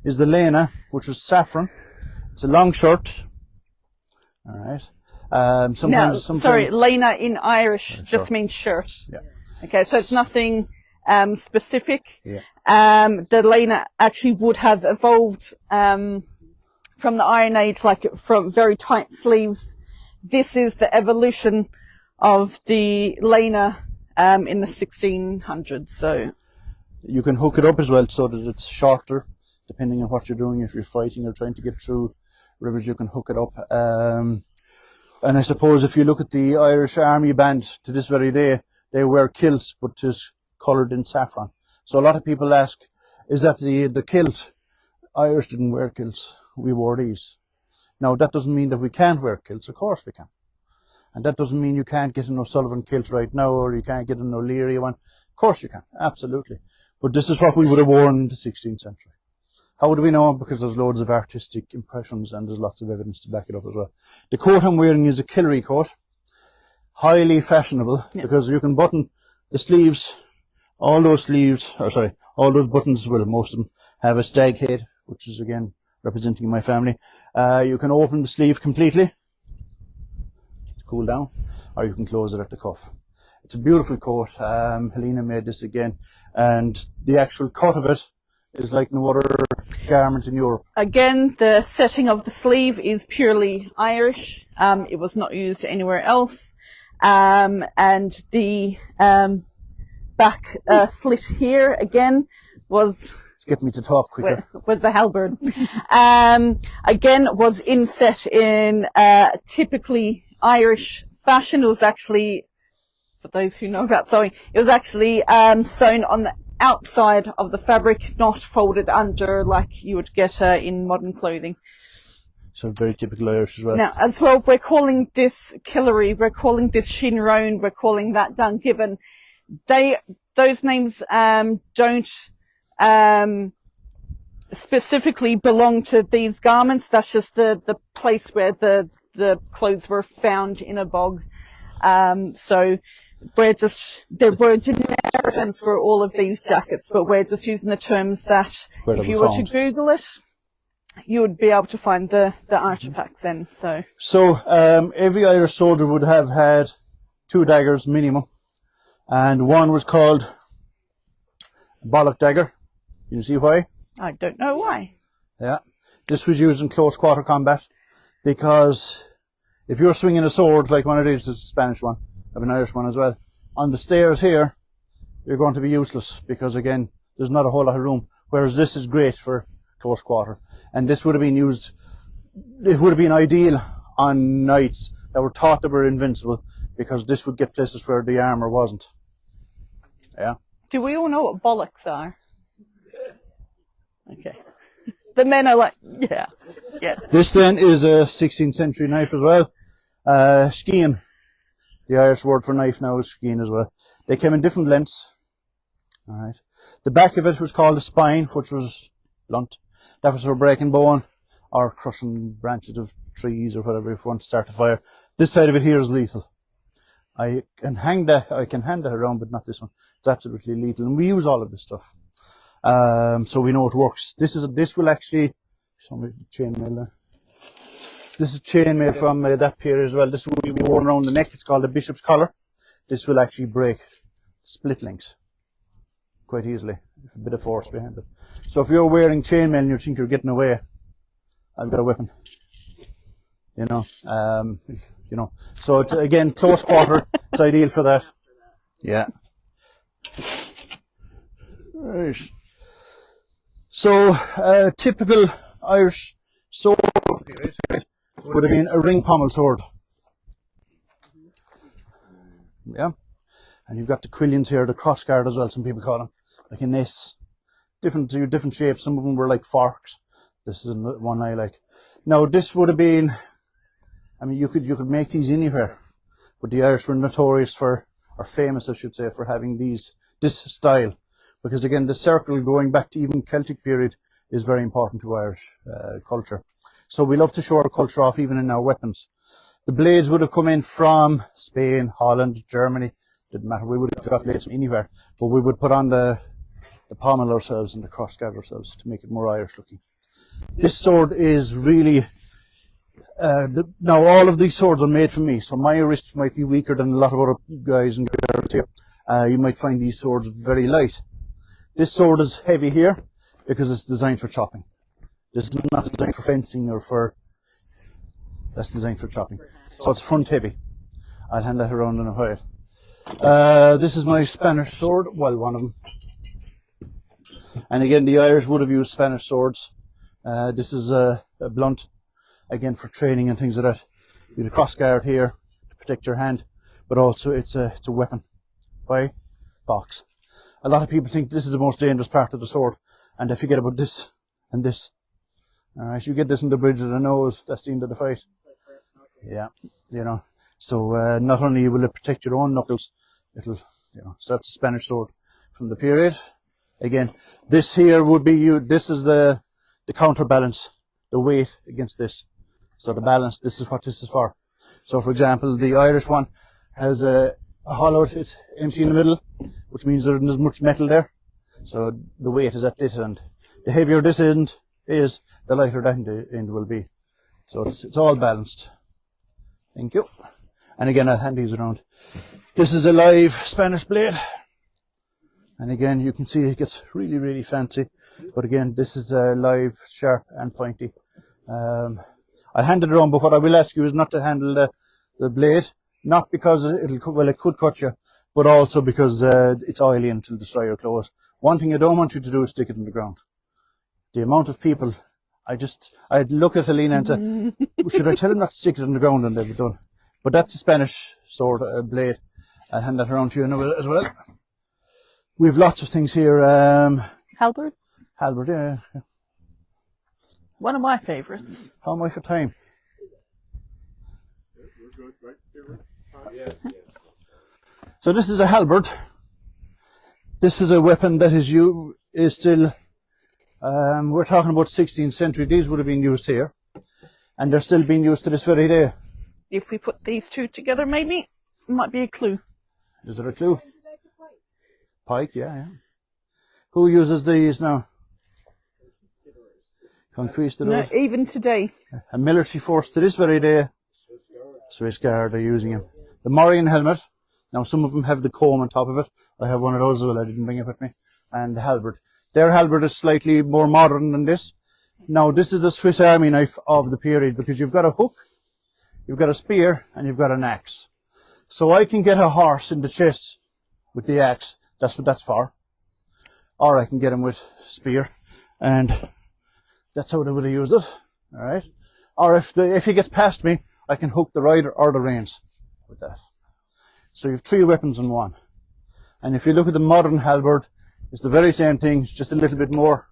is the Lena, which is saffron. It's a long shirt. All right. Sometimes, sorry, Lena in Irish just means shirt. Yeah. Okay, so it's nothing specific. Yeah. The Lena actually would have evolved from the Iron Age, like from very tight sleeves. This is the evolution of the Lena in the 1600s. So you can hook it up as well so that it's shorter, depending on what you're doing. If you're fighting or trying to get through rivers, you can hook it up. And I suppose if you look at the Irish Army band to this very day, they wear kilts, but it is coloured in saffron. So a lot of people ask, is that the kilt? Irish didn't wear kilts. We wore these. Now, that doesn't mean that we can't wear kilts. Of course we can. And that doesn't mean you can't get an O'Sullivan kilt right now, or you can't get an O'Leary one. Of course you can. Absolutely. But this is what we would have worn in the 16th century. How would we know? Because there's loads of artistic impressions and there's lots of evidence to back it up as well. The coat I'm wearing is a Killaree coat. Highly fashionable, because you can button the sleeves, all those buttons, well, most of them have a stag head, which is again representing my family. You can open the sleeve completely to cool down, or you can close it at the cuff. It's a beautiful coat. Helena made this again, and the actual cut of it is like no other garment in Europe. again, the setting of the sleeve is purely Irish. It was not used anywhere else. And the back slit here again was Get me to talk quicker. was the halberd. Again, was inset in typically Irish fashion. It was actually, for those who know about sewing, it was actually sewn on the outside of the fabric, not folded under like you would get in modern clothing. So very typical Irish as well. Now, as well, we're calling this Killaree, we're calling this Shinrone, we're calling that Dungiven. Those names don't specifically belong to these garments. That's just the place where the clothes were found in a bog. So there were generic terms for all of these jackets, but we're just using the terms that Where if they you were were to found. Google it, you would be able to find the artifacts then. So every Irish soldier would have had 2 daggers minimum, and one was called a bollock dagger. You see why? I don't know why. Yeah. This was used in close quarter combat because if you're swinging a sword like one of these, it's a Spanish one, I have an Irish one as well, on the stairs here, you're going to be useless because, again, there's not a whole lot of room, whereas this is great for close quarter. And this would have been used, it would have been ideal on knights that were thought they were invincible, because this would get places where the armour wasn't. Yeah. Do we all know what bollocks are? Okay. The men are like, yeah. This then is a 16th century knife as well. Skean. The Irish word for knife now is skean as well. They came in different lengths. Alright. The back of it was called a spine, which was blunt. That was for breaking bone or crushing branches of trees or whatever if you want to start a fire. This side of it here is lethal. I can hand that around, but not this one. It's absolutely lethal, and we use all of this stuff. So we know it works. This will actually, chainmail there. This is chainmail from that period as well. This will be worn around the neck. It's called a bishop's collar. This will actually break split links quite easily, with a bit of force behind it. So if you're wearing chainmail and you think you're getting away, I've got a weapon. You know. So it's, again, close quarter. It's ideal for that. Yeah. Right. So typical Irish sword would have been a ring pommel sword. Yeah. And you've got the quillions here, the crossguard as well, some people call them, like a mace. Different shapes. Some of them were like forks. This is one I like. Now this would have been, I mean, you could make these anywhere, but the Irish were notorious for, or famous I should say, for having this style. Because again, the circle going back to even Celtic period is very important to Irish culture. So we love to show our culture off even in our weapons. The blades would have come in from Spain, Holland, Germany. Didn't matter. We would have got blades from anywhere, but we would put on the pommel ourselves and the crossguard ourselves to make it more Irish looking. This sword is really, now all of these swords are made for me, so my wrist might be weaker than a lot of other guys and girls here. You might find these swords very light. This sword is heavy here because it's designed for chopping. This is not designed for fencing or for, that's designed for chopping. So it's front heavy. I'll hand that around in a while. This is my Spanish sword, well, one of them. And again, the Irish would have used Spanish swords. This is a blunt, again for training and things like that. You have a crossguard here to protect your hand, but also it's a weapon. Why? Box. A lot of people think this is the most dangerous part of the sword, and they forget about this and this. Alright, you get this in the bridge of the nose, that's the end of the fight. Yeah, you know. So not only will it protect your own knuckles, it'll, you know, so that's a Spanish sword from the period. Again, this here would be this is the counterbalance, the weight against this. So the balance, this is what this is for. So for example, the Irish one has a hollow, it's empty in the middle, which means there isn't as much metal there. So the weight is at this end. The heavier this end is, the lighter that end will be. So it's all balanced. Thank you. And again, I'll hand these around. This is a live Spanish blade. And again, you can see it gets really, really fancy. But again, this is a live, sharp and pointy. I'll hand it around, but what I will ask you is not to handle the blade. Not because it could cut you, but also because it's oily and it'll destroy your clothes. One thing I don't want you to do is stick it in the ground. The amount of people, I'd look at Helena and say, should I tell him not to stick it in the ground, and they'd be done. But that's a Spanish sword, blade. I'll hand that around to you in a minute as well. We have lots of things here. Halberd? Halberd, yeah. One of my favourites. How am I for time? We're good, right? Yes. So this is a halberd. This is a weapon that is still We're talking about 16th century. These would have been used here, and they're still being used to this very day. If we put these two together, maybe it might be a clue. Is there a clue? Pike, yeah. Who uses these now? Conquistadors. No, even today. A military force to this very day. Swiss Guard are using them. The Morion helmet. Now some of them have the comb on top of it. I have one of those as well. I didn't bring it with me. And the halberd. Their halberd is slightly more modern than this. Now this is the Swiss Army knife of the period because you've got a hook, you've got a spear, and you've got an axe. So I can get a horse in the chest with the axe. That's what that's for. Or I can get him with spear, and that's how they would have used it. All right. Or if he gets past me, I can hook the rider or the reins with that. So you have 3 weapons in one. And if you look at the modern halberd, it's the very same thing. It's just a little bit more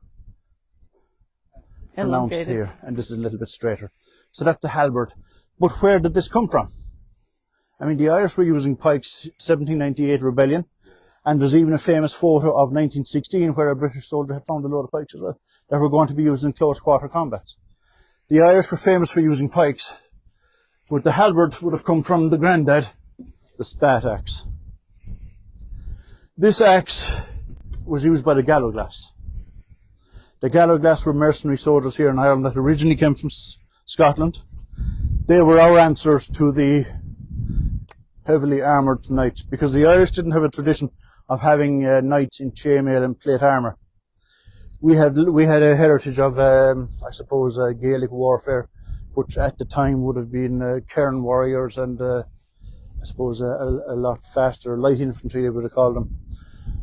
pronounced Elongated. here, and this is a little bit straighter. So that's the halberd. But where did this come from? I mean, the Irish were using pikes 1798 rebellion, and there's even a famous photo of 1916 where a British soldier had found a load of pikes as well that were going to be used in close quarter combats. The Irish were famous for using pikes, but the halberd would have come from the granddad, the spat axe. This axe was used by the Gallowglass. The Gallowglass were mercenary soldiers here in Ireland that originally came from Scotland. They were our answer to the heavily armoured knights, because the Irish didn't have a tradition of having knights in chainmail and plate armour. We had a heritage of, I suppose, Gaelic warfare, which at the time would have been Cairn warriors and I suppose a lot faster light infantry, they would have called them.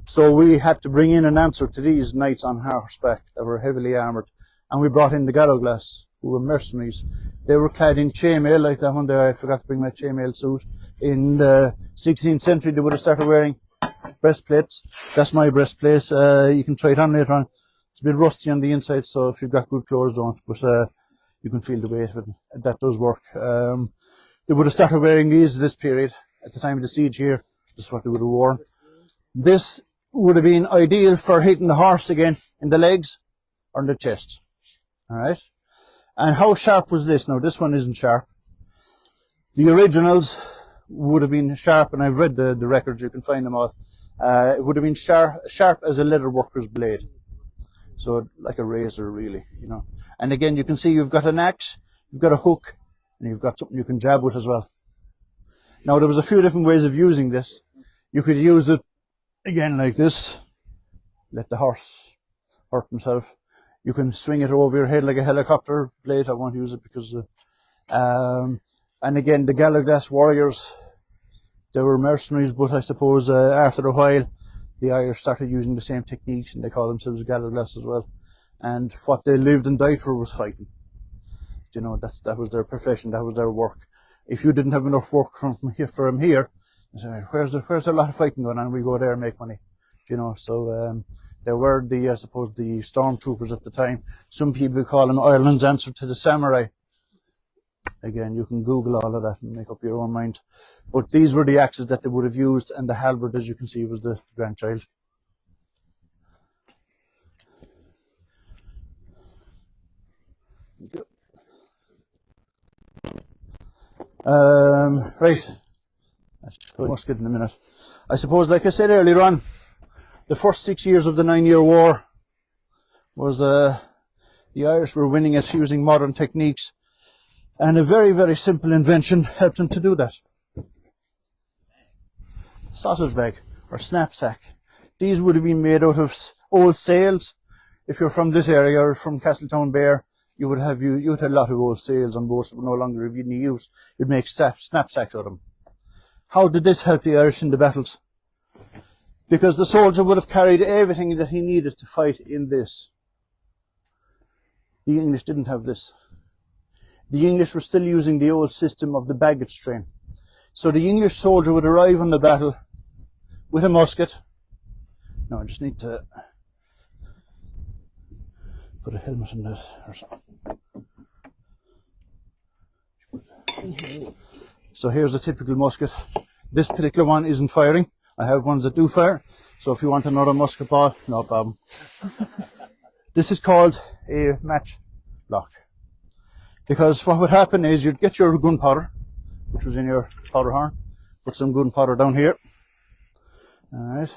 So we had to bring in an answer to these knights on horseback that were heavily armoured, and we brought in the Gallowglass, who were mercenaries. They were clad in chainmail like that one there. I forgot to bring my chainmail suit. In the 16th century, they would have started wearing breastplates. That's my breastplate. You can try it on later on. It's a bit rusty on the inside, so if you've got good clothes, don't. But you can feel the weight of it. That does work. They would have started wearing these this period. At the time of the siege here, this is what they would have worn. This would have been ideal for hitting the horse again in the legs or in the chest. Alright? And how sharp was this? Now, this one isn't sharp. The originals would have been sharp, and I've read the records, you can find them all. It would have been sharp as a leather worker's blade. So, like a razor, really, you know. And again, you can see you've got an axe, you've got a hook, and you've got something you can jab with as well. Now, there was a few different ways of using this. You could use it, again, like this. Let the horse hurt himself. You can swing it over your head like a helicopter blade. I won't use it because... and again, the Gallowglass warriors, they were mercenaries, but I suppose after a while, the Irish started using the same techniques, and they call themselves Gallowglass as well. And what they lived and died for was fighting. You know, that was their profession, that was their work. If you didn't have enough work from here, you say, where's a lot of fighting going on? We go there and make money. You know, so they were I suppose, the stormtroopers at the time. Some people call them Ireland's answer to the samurai. Again, you can Google all of that and make up your own mind. But these were the axes that they would have used, and the halberd, as you can see, was the grandchild. Right. I must get in a minute. I suppose, like I said earlier on, the first 6 years of the 9-Year War was the Irish were winning it using modern techniques, and a very, very simple invention helped them to do that. Sausage bag or knapsack. These would have been made out of old sails. If you're from this area or from Sullivan Beare, you would have a lot of old sails on boats that were no longer of any use. You'd make knapsacks out of them. How did this help the Irish in the battles? Because the soldier would have carried everything that he needed to fight in this. The English didn't have this. The English were still using the old system of the baggage train. So the English soldier would arrive on the battle with a musket. No, I just need to put a helmet on this or something. So here's a typical musket. This particular one isn't firing. I have ones that do fire. So if you want another musket ball, no problem. This is called a match lock. Because what would happen is you'd get your gunpowder, which was in your powder horn, put some gunpowder down here. Alright.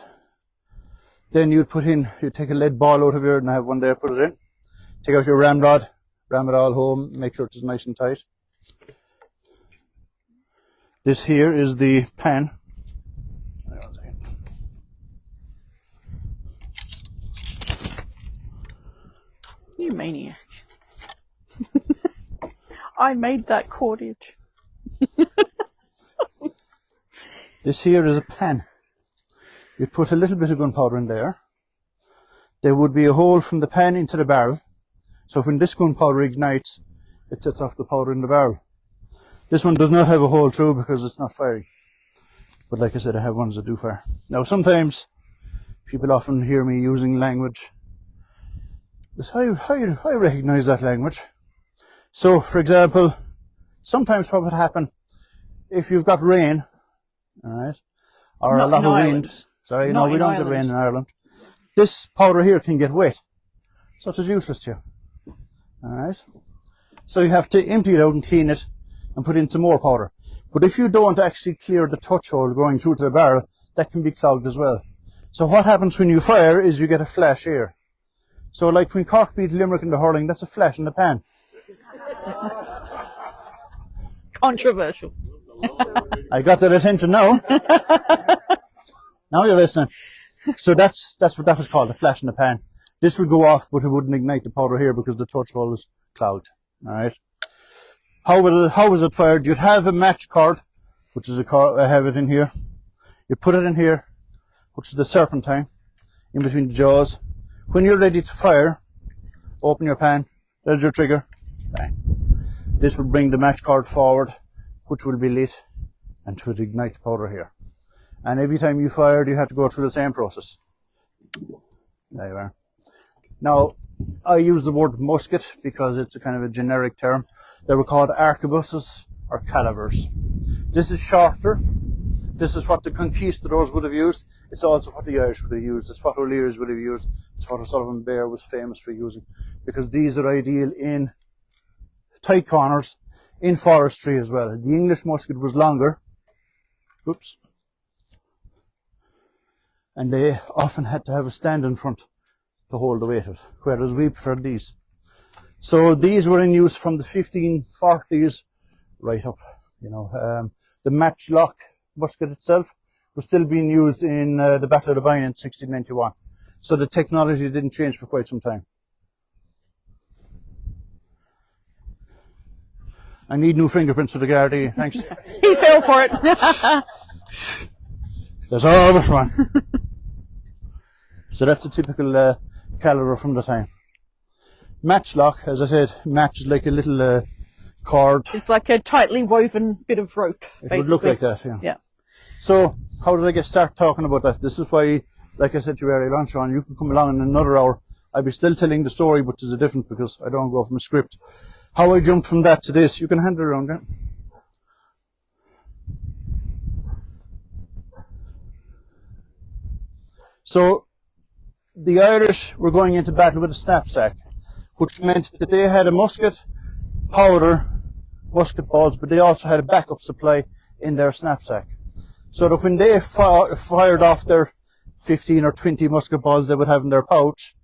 Then you'd take a lead ball out of your, and I have one there, put it in. Take out your ramrod, ram it all home, make sure it's nice and tight. This here is the pan. You maniac. I made that cordage. This here is a pan. You'd put a little bit of gunpowder in there. There would be a hole from the pan into the barrel. So when this gunpowder ignites, it sets off the powder in the barrel. This one does not have a hole through because it's not firing. But like I said, I have ones that do fire. Now sometimes people often hear me using language. I recognize that language. So for example, sometimes what would happen if you've got rain, alright, or a lot of wind. Sorry, no, we don't get rain in Ireland. This powder here can get wet, so it is useless to you. Alright, so you have to empty it out and clean it and put in some more powder. But if you don't actually clear the touch hole going through to the barrel, that can be clogged as well. So what happens when you fire is you get a flash here. So like when Cork beat Limerick in the hurling, that's a flash in the pan. Controversial. I got their attention now. Now you're listening. So that's what that was called, a flash in the pan. This would go off, but it wouldn't ignite the powder here because the touch hole is clogged. Alright. How was it fired? You'd have a match cord, which is a cord, I have it in here. You put it in here, which is the serpentine, in between the jaws. When you're ready to fire, open your pan, there's your trigger, bang. This will bring the match cord forward, which will be lit, and it will ignite the powder here. And every time you fired, you have to go through the same process. There you are. Now, I use the word musket because it's a kind of a generic term. They were called arquebuses or calivers. This is shorter. This is what the conquistadors would have used. It's also what the Irish would have used. It's what O'Leary's would have used. It's what Sullivan Beare was famous for using. Because these are ideal in tight corners, in forestry as well. The English musket was longer. Oops. And they often had to have a stand in front to hold the weight of it, whereas we preferred these. So these were in use from the 1540s right up. You know, the matchlock musket itself was still being used in the Battle of the Boyne in 1691. So the technology didn't change for quite some time. I need new fingerprints for the Gardaí, thanks. He fell for it. There's always one. So that's a typical caliber from the time. Matchlock, as I said, match is like a little cord. It's like a tightly woven bit of rope, basically. It would look like that, yeah. Yeah. So, how did I start talking about that? This is why, like I said to you earlier on, Sean, you can come along in another hour. I'll be still telling the story, but there's a different because I don't go from a script. How I jumped from that to this, you can hand it around there. So, the Irish were going into battle with a snapsack, which meant that they had a musket, powder, musket balls, but they also had a backup supply in their snapsack. So that when they fired off their 15 or 20 musket balls they would have in their pouch,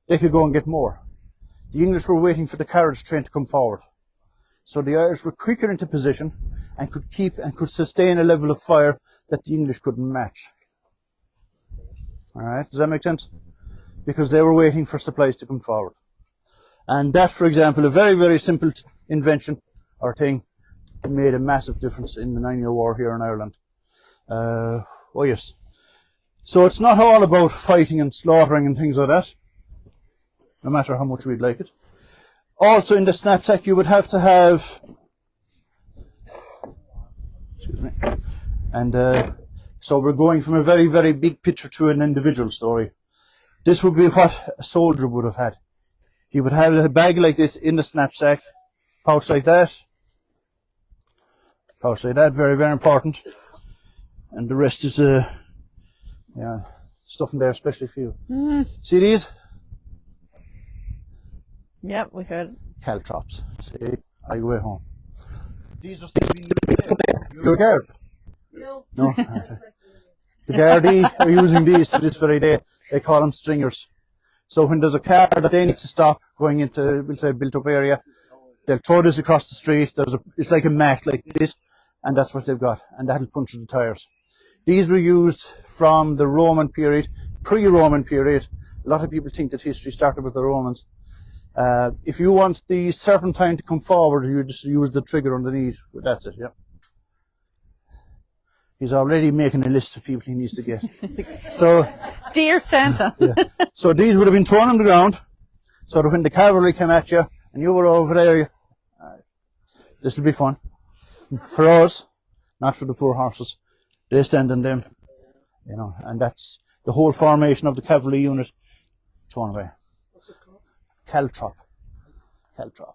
they could go and get more. The English were waiting for the carriage train to come forward. So the Irish were quicker into position and could keep and could sustain a level of fire that the English couldn't match. Alright, does that make sense? Because they were waiting for supplies to come forward. And that, for example, a very, very simple invention or thing made a massive difference in the 9-Year War here in Ireland. Oh yes. So it's not all about fighting and slaughtering and things like that, no matter how much we'd like it. Also in the snapsack you would have to have, excuse me, and so we're going from a very, very big picture to an individual story. This would be what a soldier would have had. He would have a bag like this in the snapsack, pouch like that, very, very important. And the rest is yeah, stuff in there especially for you. See these? Yep, we heard it. caltrops. See, I go way home. These are things You're a guard? No. The Gardaí are using these to this very day. They call them stringers. So when there's a car that they need to stop going into, we'll say, a built-up area, they'll throw this across the street. It's like a mat like this, and that's what they've got, and that'll puncture the tires. These were used from the Roman period, pre-Roman period. A lot of people think that history started with the Romans. If you want the serpentine to come forward, you just use the trigger underneath. That's it, yeah. He's already making a list of people he needs to get. So, Dear Santa. yeah. So these would have been thrown on the ground, so that when the cavalry came at you, and you were over there, this will be fun. For us, not for the poor horses. They stand on them, you know, and that's the whole formation of the cavalry unit thrown away. What's it called? Caltrop. Caltrop.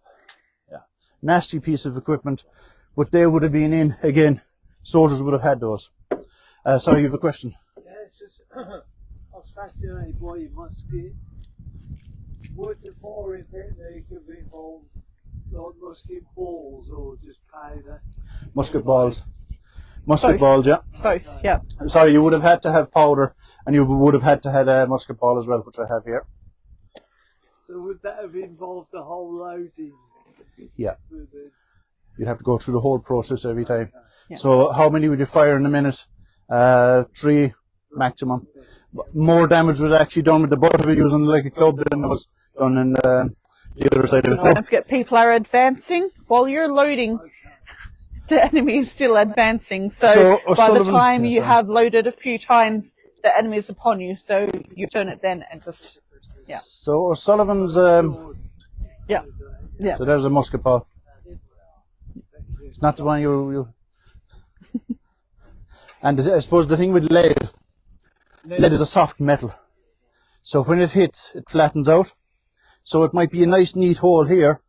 Yeah. Nasty piece of equipment, but they would have been in, again, soldiers would have had those. Sorry, you have a question? Yeah, it's just, I was fascinated by your musket. Would the foreign technique have involved like musket balls or just powder? Musket balls. Musket Both. balls, yeah. Both, yeah. Sorry, you would have had to have powder, and you would have had to have a musket ball as well, which I have here. So would that have involved the whole loading? Yeah. For the, You'd have to go through the whole process every time. Yeah. So how many would you fire in a minute? 3 maximum. More damage was actually done with the butt of it using like a club than it was done in the other side of it. Don't forget, people are advancing while you're loading. The enemy is still advancing, so by the Sullivan, time yeah, you sorry. have loaded a few times, the enemy is upon you. So you turn it then and just So Sullivan's, yeah. so there's a musket ball. It's not the one you and I suppose the thing with lead is a soft metal. So when it hits, it flattens out. So it might be a nice neat hole here.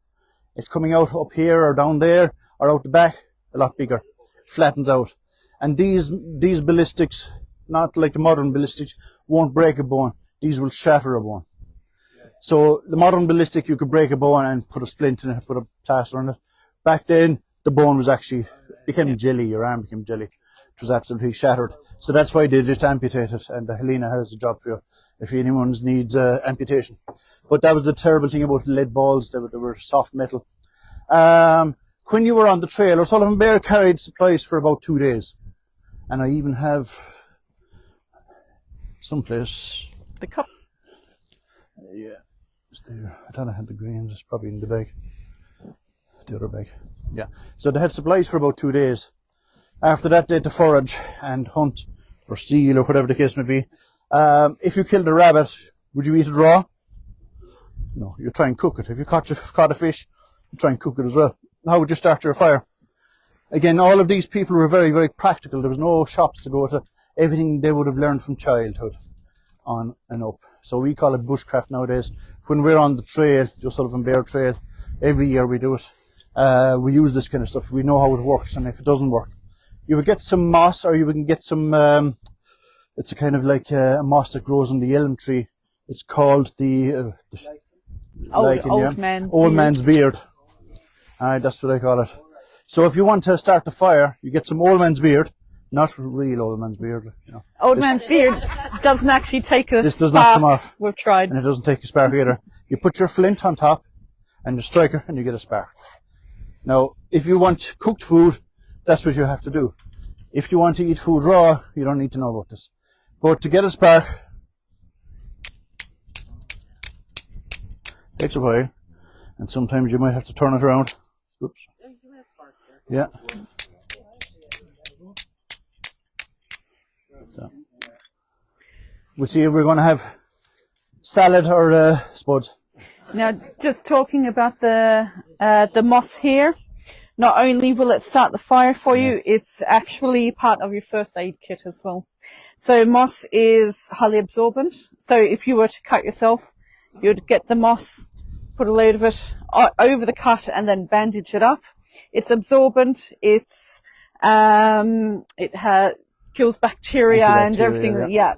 It's coming out up here or down there or out the back, a lot bigger. Flattens out. And these ballistics, not like the modern ballistics, won't break a bone. These will shatter a bone. So the modern ballistic, you could break a bone and put a splint in it, put a plaster on it. Back then, the bone was actually, became jelly, your arm became jelly. It was absolutely shattered. So that's why they just amputate it, and Helena has a job for you if anyone needs amputation. But that was the terrible thing about lead balls, they were soft metal. When you were on the trail, Sullivan Beare carried supplies for about 2 days. And I even have someplace. The cup. Yeah, it's there. I thought I had the greens, it's probably in the bag. The other bag. Yeah. So they had supplies for about 2 days. After that, they had to forage and hunt or steal or whatever the case may be. If you killed a rabbit, would you eat it raw? No, you try and cook it. If you caught a fish, you try and cook it as well. How would you start your fire? Again, all of these people were very, very practical. There was no shops to go to. Everything they would have learned from childhood on and up. So we call it bushcraft nowadays. When we're on the trail, the Sullivan Beare Trail, every year we do it. We use this kind of stuff. We know how it works, and if it doesn't work, you would get some moss, or you can get some. It's a kind of like a moss that grows on the elm tree. It's called the Old man's beard. That's what I call it. So if you want to start the fire, you get some old man's beard, not real old man's beard. You know. Old man's beard doesn't actually take a This does spark. not come off. We've tried. And it doesn't take a spark either. You put your flint on top and your striker and you get a spark. Now, if you want cooked food, that's what you have to do. If you want to eat food raw, you don't need to know about this. But to get a spark, takes a while, and sometimes you might have to turn it around. Oops. Yeah. So. We'll see if we're going to have salad or spuds. Now, just talking about the moss here, not only will it start the fire for you, it's actually part of your first aid kit as well. So moss is highly absorbent. So if you were to cut yourself, you'd get the moss, put a load of it over the cut and then bandage it up. It's absorbent. It's kills bacteria and everything. Yeah.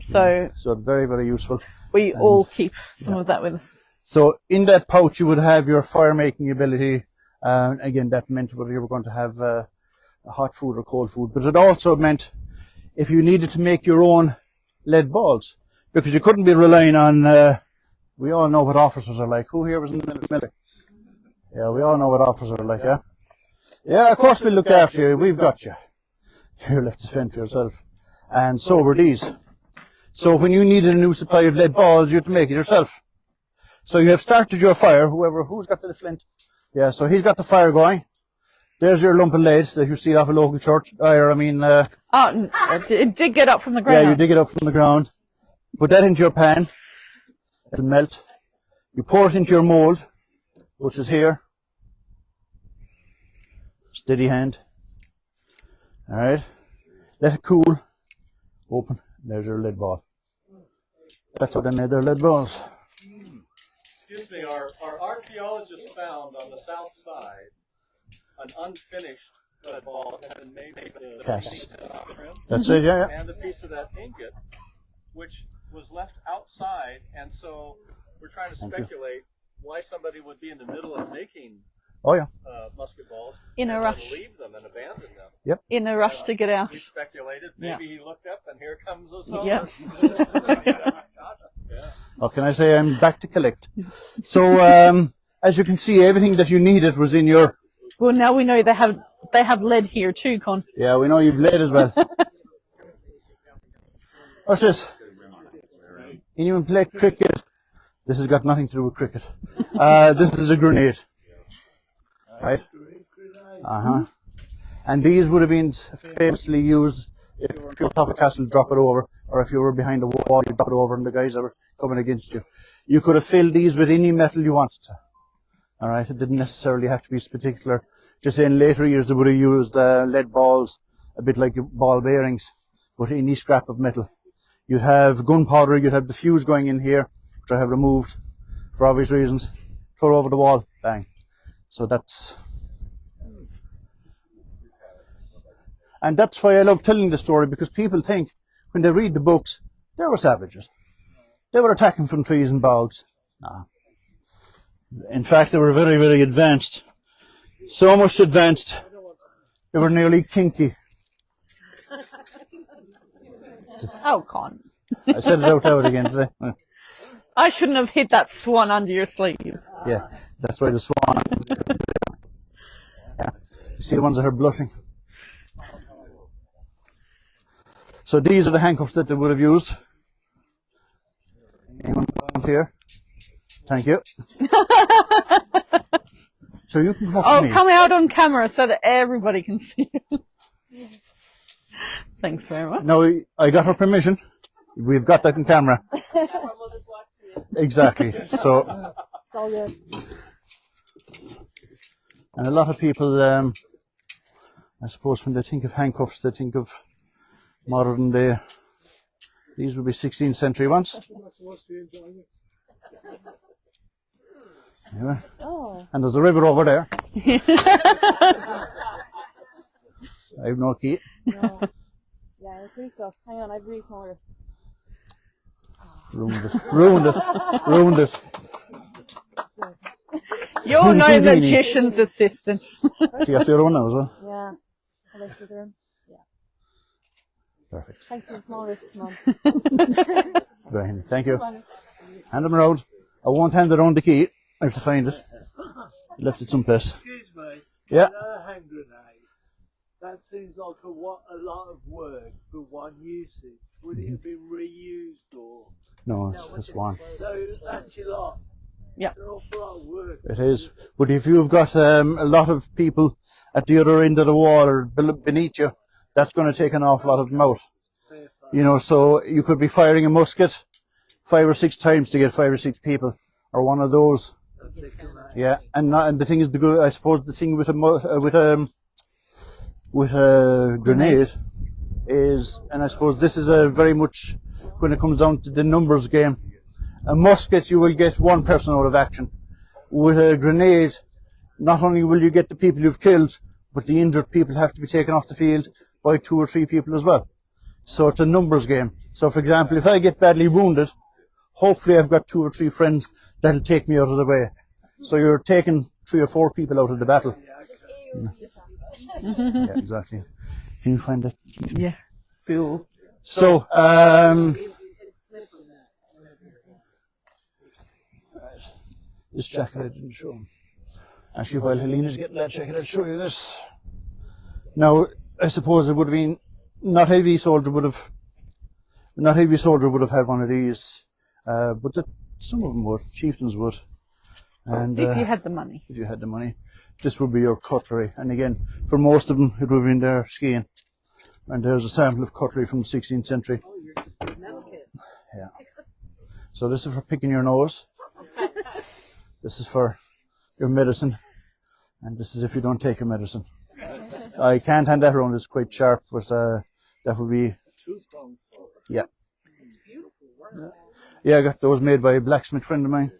So very, very useful. we all keep some of that with us. So in that pouch you would have your fire making ability. Again, that meant whether you were going to have hot food or cold food, but it also meant if you needed to make your own lead balls, because you couldn't be relying on, we all know what officers are like. Who here was in the military? Yeah, we all know what officers are like, yeah? Yeah, of course we'll look after you, we've got you. You're left to fend for yourself. And so were these. So when you needed a new supply of lead balls, you had to make it yourself. So you have started your fire, who's got the flint? Yeah, so he's got the fire going. There's your lump of lead that you see off a local church. It did get up from the ground. Yeah, you dig it up from the ground. Put that into your pan. It'll melt. You pour it into your mould, which is here. Steady hand. Alright. Let it cool. Open. There's your lead ball. That's what they made their lead balls. Excuse me, our archaeologists found on the south side an unfinished lead ball that had been made with the Cast. trim. That's it, yeah. And a piece of that ingot, which was left outside, and so we're trying to speculate why somebody would be in the middle of making Oh, yeah. musket balls In a and rush. leave them and abandon them. Yep. In a rush to get out. We speculated maybe he looked up and here comes a soldier. Yeah. Yeah. What can I say? I'm back to collect. So, as you can see, everything that you needed was in your... Well, now we know they have lead here too, Con. Yeah, we know you've lead as well. What's this? Anyone play cricket? This has got nothing to do with cricket. This is a grenade. Right? Uh-huh. And these would have been famously used if you were on top of a castle, drop it over, or if you were behind a wall, you drop it over and the guys that were coming against you. You could have filled these with any metal you wanted to. Alright, it didn't necessarily have to be particular. Just in later years they would have used lead balls, a bit like ball bearings, with any scrap of metal. You'd have gunpowder, you'd have the fuse going in here, which I have removed for obvious reasons. Throw it over the wall, bang. So that's... And that's why I love telling the story, because people think, when they read the books, they were savages. They were attacking from trees and bogs. Nah. In fact, they were very, very advanced. So much advanced, they were nearly kinky. Oh, Con. I said it out loud again today. I shouldn't have hid that swan under your sleeve. Yeah, that's why the swan. Yeah. You see the ones that are blushing. So these are the handcuffs that they would have used. Anyone here? Thank you. So you can come me. Come out on camera so that everybody can see you. Thanks very much. No, I got her permission. We've got that in camera. Exactly. So. It's all good. And a lot of people, I suppose, when they think of handcuffs, they think of modern day. These would be 16th century ones. Anyway. Oh. And there's a river over there. I have no key. No. Yeah, it's pretty tough. Hang on, I've really small wrists. Ruined it. Ruined it. Ruined it. You're no magician's assistant. Do you have the other one now as well? Yeah. How about the room? Yeah. Perfect. Thanks for the small wrists, Mum. Very handy. Thank you. Hand them around. I won't hand it on the key. I have to find it. Left it someplace. Excuse me. Yeah. A hand grenade. That seems like a lot of work for one usage. Would it have been reused or? No, it's just one. So that's a lot. Yeah. It's an awful lot of work. It is. But if you've got a lot of people at the other end of the wall or beneath you, that's going to take an awful lot of them out. You know, so you could be firing a musket 5 or 6 times to get 5 or 6 people, or one of those. Yeah, and the thing is, I suppose the thing with a grenade is, and I suppose this is a very much when it comes down to the numbers game. A musket, you will get one person out of action. With a grenade, not only will you get the people you've killed, but the injured people have to be taken off the field by 2 or 3 people as well. So it's a numbers game. So for example, if I get badly wounded, hopefully I've got 2 or 3 friends that'll take me out of the way. So you're taking 3 or 4 people out of the battle. Yeah, exactly. Can you find that? Yeah. Cool. So, this jacket I didn't show him. Actually, while Helena's getting that jacket, I'll show you this. Now, I suppose it would have been not heavy soldier would have had one of these, but some of them would. Chieftains would. And If you had the money. if you had the money, this would be your cutlery. And again, for most of them, it would have been their skiing. And there's a sample of cutlery from the 16th century. Yeah. So this is for picking your nose. This is for your medicine. And this is if you don't take your medicine. I can't hand that around, it's quite sharp, but that would be... Yeah. Yeah, I got those made by a blacksmith friend of mine.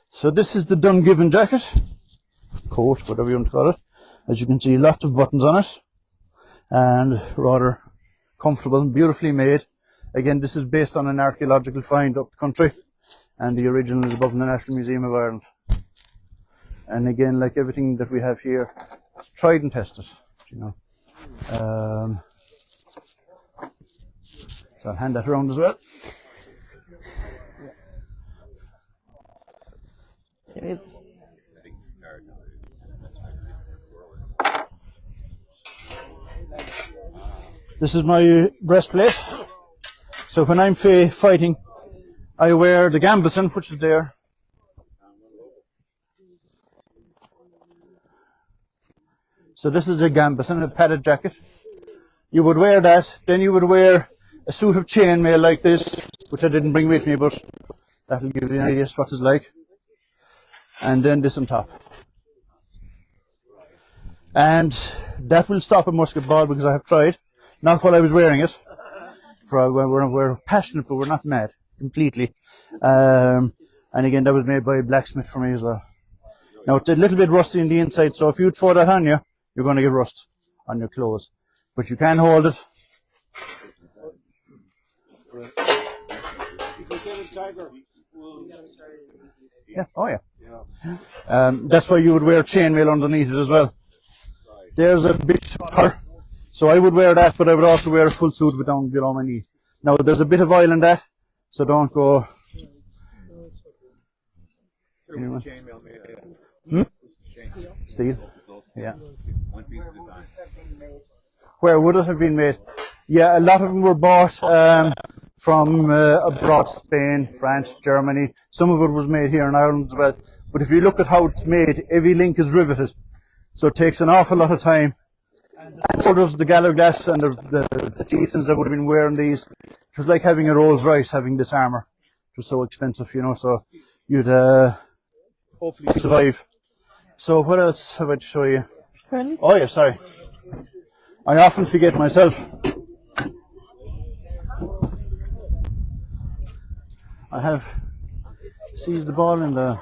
So this is the Dungiven jacket. Coat, whatever you want to call it. As you can see, lots of buttons on it. And rather comfortable and beautifully made. Again, this is based on an archaeological find up the country. And the original is above in the National Museum of Ireland. And again, like everything that we have here, it's tried and tested, you know. So I'll hand that around as well. There is. This is my breastplate. So when I'm fighting, I wear the gambeson, which is there. So this is a gambeson, a padded jacket. You would wear that, then you would wear a suit of chainmail like this, which I didn't bring with me, but that'll give you an idea of what it's like. And then this on top. And that will stop a musket ball because I have tried. Not while I was wearing it. For we're passionate, but we're not mad completely. And again, that was made by a blacksmith for me as well. Now it's a little bit rusty in the inside, so if you throw that on you, you're going to get rust on your clothes. But you can hold it. Yeah, oh yeah. That's why you would wear chainmail underneath it as well. There's a bit of color. So I would wear that, but I would also wear a full suit with down below my knee. Now there's a bit of oil in that, so don't go. Steel. Yeah. Where would it have been made? Yeah, a lot of them were bought from abroad, Spain, France, Germany. Some of it was made here in Ireland as well. But if you look at how it's made, every link is riveted. So it takes an awful lot of time. And so does the Gallowglass and the chieftains that would have been wearing these. It was like having a Rolls Royce, having this armour. It was so expensive, you know, so you'd hopefully survive. So what else have I to show you? Oh yeah, sorry. I often forget myself. I have seized the ball in the...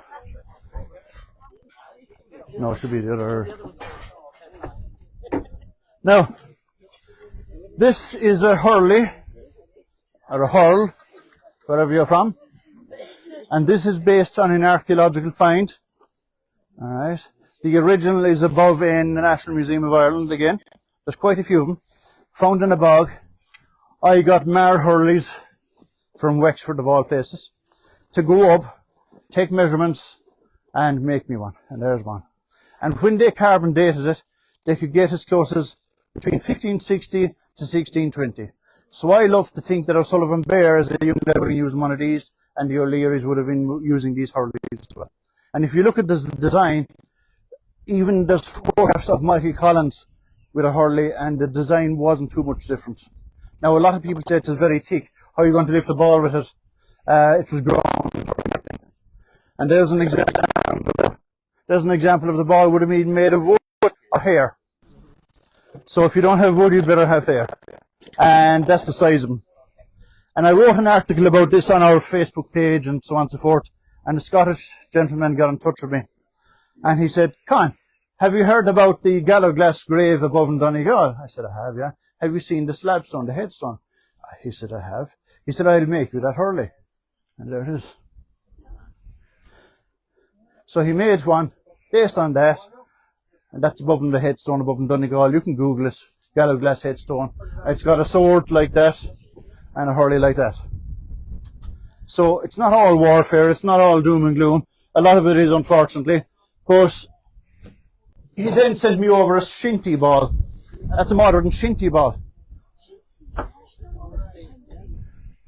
No, it should be the other... Now, this is a hurley, or a hurl, wherever you're from. And this is based on an archaeological find. Alright. The original is above in the National Museum of Ireland again. There's quite a few of them. Found in a bog. I got Mar hurleys from Wexford of all places to go up, take measurements and make me one. And there's one. And when they carbon dated it, they could get as close as between 1560 to 1620. So I love to think that our Sullivan Beare as a young lad would have been using one of these, and the Learys would have been using these hurleys as well. And if you look at this design, even there's photographs of Michael Collins with a hurley, and the design wasn't too much different. Now a lot of people say it is very thick. How are you going to lift the ball with it? It was ground. And there's an example. There's an example of the ball would have been made of wood or hair. So if you don't have wood, you better have hair. And that's the size of them. And I wrote an article about this on our Facebook page and so on and so forth. And a Scottish gentleman got in touch with me. And he said, Con, have you heard about the Gallowglass grave above in Donegal? I said, I have, yeah. Have you seen the slabstone, the headstone? He said, I have. He said, I'll make you that early. And there it is. So he made one based on that. And that's above him, the headstone above him, Donegal. You can Google it. Gallo glass headstone. It's got a sword like that and a hurley like that. So it's not all warfare. It's not all doom and gloom. A lot of it is, unfortunately. But he then sent me over a shinty ball. That's a modern shinty ball.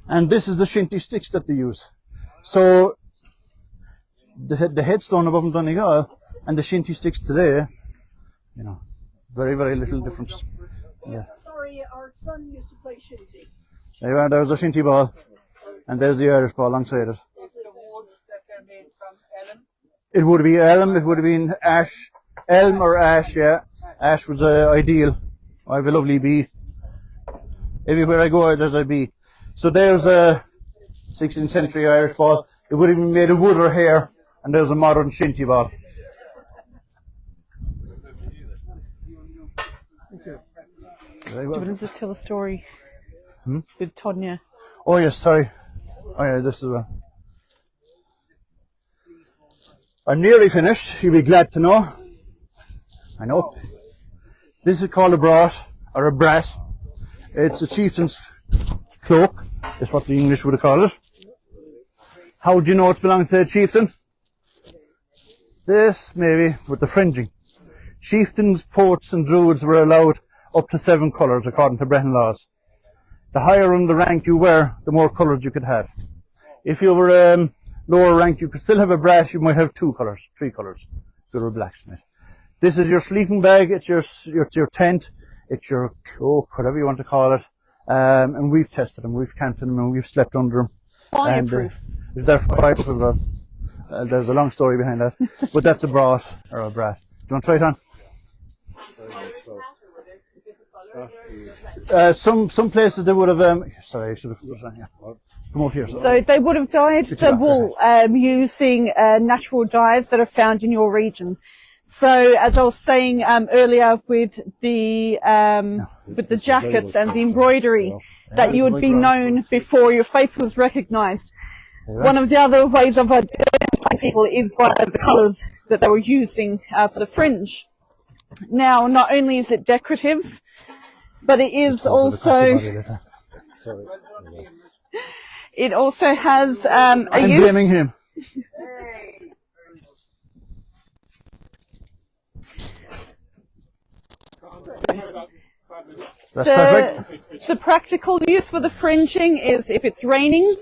And this is the shinty sticks that they use. So the headstone above in Donegal and the shinty sticks today, you know, very, very little difference. Yeah. Sorry, our son used to play shinty. There you are, there's the shinty ball. And there's the Irish ball alongside it. Is it a wood that they're made from elm? It would be elm, it would have been ash. Elm or ash, yeah. Ash was ideal. I have a lovely bee. Everywhere I go, there's a bee. So there's a 16th century Irish ball. It would have been made of wood or hair. And there's a modern shinty ball. Do you want to just tell a story with Tonya? Oh yes, sorry. Oh yeah, this is I'm nearly finished. You'll be glad to know. I know. This is called a brat or a brat. It's a chieftain's cloak, is what the English would have called it. How do you know it's belonging to a chieftain? This, maybe, with the fringing. Chieftains, poets and druids were allowed up to 7 colours according to Breton laws. The higher in the rank you were, the more colours you could have. If you were lower rank, you could still have a brass, you might have 2 colours, 3 colours, if you were a blacksmith. This is your sleeping bag, it's your tent, it's your cloak, whatever you want to call it. And we've tested them, we've camped in them, and we've slept under them. Fireproof. And they're fireproof as well. There's a long story behind that. But that's a brat, or a brat. Do you want to try it on? Some places they would have, sorry, I should have put it on here. Come over here. So they would have dyed the wool using natural dyes that are found in your region. So as I was saying earlier with the jackets and the embroidery, that you would be known before your face was recognised. One of the other ways of identifying people is by the colours that they were using for the fringe. Now, not only is it decorative, but it is also, it also has a I'm blaming him. That's perfect. The practical use for the fringing is if it's raining,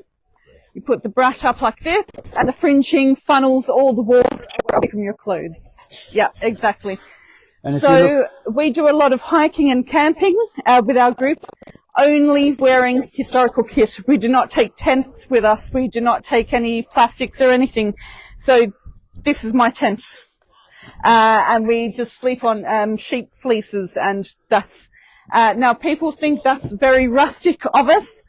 you put the brat up like this, and the fringing funnels all the water away from your clothes. Yeah, exactly. So we do a lot of hiking and camping with our group, only wearing historical kit. We do not take tents with us. We do not take any plastics or anything. So this is my tent. And we just sleep on sheep fleeces, and that's now people think that's very rustic of us,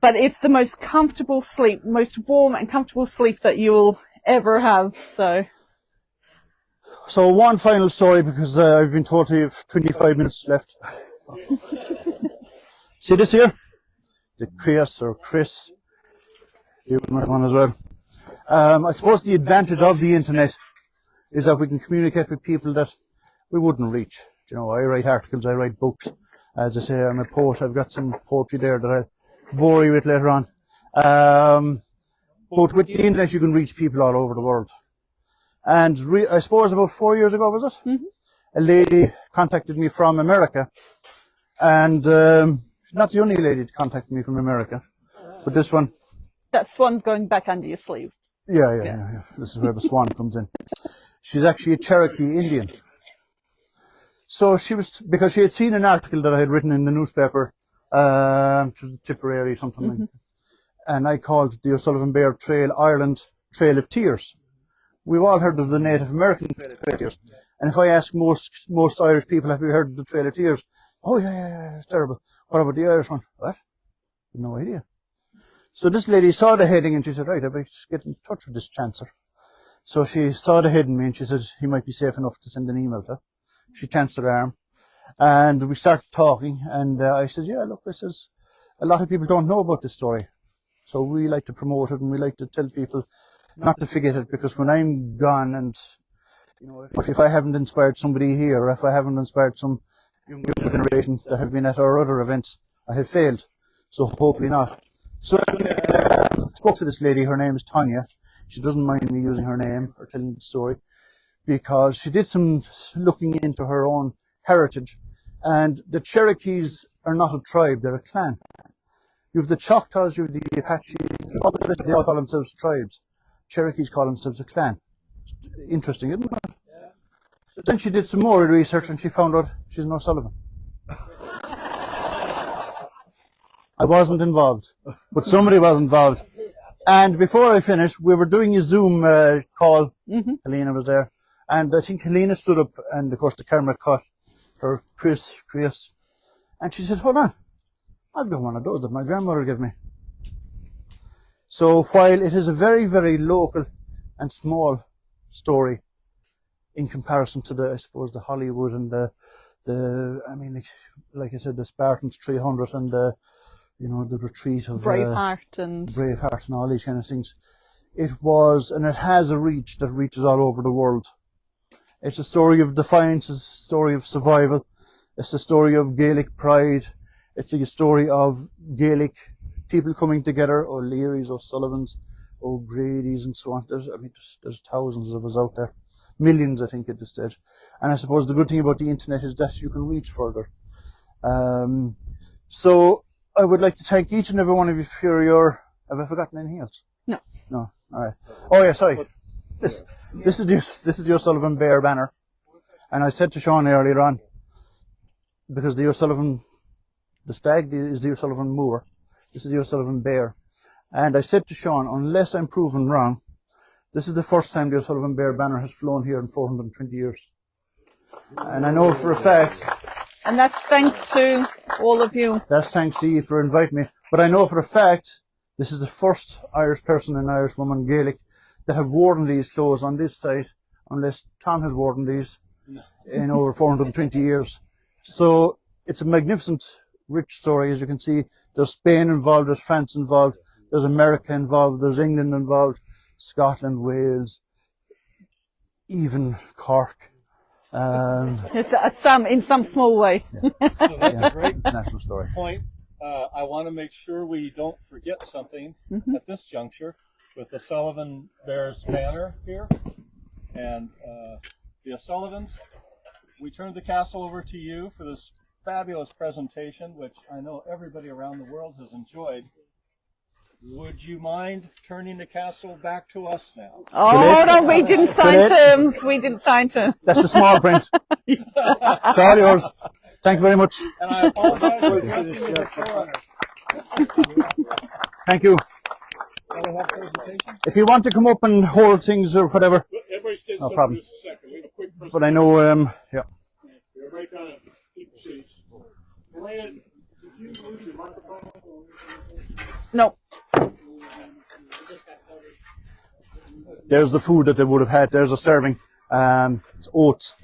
but it's the most comfortable sleep, most warm and comfortable sleep that you'll ever have. So one final story, because I've been told you have 25 minutes left. See this here? The Chris or Chris. You might one as well. I suppose the advantage of the internet is that we can communicate with people that we wouldn't reach. You know, I write articles, I write books. As I say, I'm a poet. I've got some poetry there that I'll bore you with later on. But with the internet, you can reach people all over the world. And I suppose about 4 years ago, was it? Mm-hmm. A lady contacted me from America. And she's not the only lady to contact me from America, but this one. That swan's going back under your sleeve. Yeah. This is where the swan comes in. She's actually a Cherokee Indian. So she was, because she had seen an article that I had written in the newspaper, Tipperary, something like that. And I called it the Sullivan Beare Trail Ireland Trail of Tears. We've all heard of the Native American Trail of Tears. And if I ask most Irish people, have you heard of the Trail of Tears? Oh, yeah, it's terrible. What about the Irish one? What? No idea. So this lady saw the heading and she said, right, I better get in touch with this chancer. So she saw the heading and she said he might be safe enough to send an email to her. She chanced her arm and we started talking, and I said, yeah, look, I says, a lot of people don't know about this story. So we like to promote it, and we like to tell people not to forget it, because when I'm gone, and you know, if I haven't inspired somebody here, or if I haven't inspired some younger generation that have been at our other events, I have failed. So hopefully not. So I spoke to this lady, her name is Tanya. She doesn't mind me using her name or telling the story, because she did some looking into her own heritage. And the Cherokees are not a tribe, they're a clan. You have the Choctaws, you have the Apaches, all the rest, they all call themselves tribes. Cherokees call themselves a clan. Interesting, isn't it? Yeah. So then she did some more research and she found out she's no Sullivan. I wasn't involved, but somebody was involved. And before I finished, we were doing a Zoom call. Helena was there. And I think Helena stood up, and of course the camera caught her, Chris. And she said, hold on, I've got one of those that my grandmother gave me. So while it is a very, very local and small story in comparison to the, I suppose, the Hollywood and I mean, like I said, the Spartans 300 and you know, the retreat of Braveheart and all these kind of things. It was, and it has a reach that reaches all over the world. It's a story of defiance, it's a story of survival, it's a story of Gaelic pride, it's a story of Gaelic people coming together, Learys, Sullivans, Grady's and so on. There's thousands of us out there. Millions, I think, at this stage. And I suppose the good thing about the internet is that you can reach further. So I would like to thank each and every one of you for your... Have I forgotten anything else? No. No. All right. Oh yeah, sorry. This is your Sullivan Beare banner, and I said to Sean earlier on, because the Sullivan, the stag is the Sullivan moor. This is the Sullivan Beare, and I said to Sean, unless I'm proven wrong, this is the first time the Sullivan Beare banner has flown here in 420 years, and I know for a fact. And that's thanks to all of you. That's thanks to you for inviting me. But I know for a fact this is the first Irish person and Irish woman, Gaelic, that have worn these clothes on this site, unless Tom has worn these in over 420 years. So it's a magnificent, rich story, as you can see. There's Spain involved, there's France involved, there's America involved, there's England involved, Scotland, Wales, even Cork. It's in some small way. Yeah. So that's a great international story. point. I want to make sure we don't forget something at this juncture with the Sullivan Beare's banner here. And the O'Sullivans, we turned the castle over to you for this fabulous presentation, which I know everybody around the world has enjoyed. Would you mind turning the castle back to us now? Oh, no, we didn't sign terms. We didn't sign terms. That's the small print. It's all yours. Thank you very much. And I apologize for messing with the forerunner. Thank you. If you want to come up and hold things or whatever, no problem. But I know, yeah. Everybody kind of keep your seats. Elena, did you lose your microphone? No. There's the food that they would have had. There's a serving. It's oats.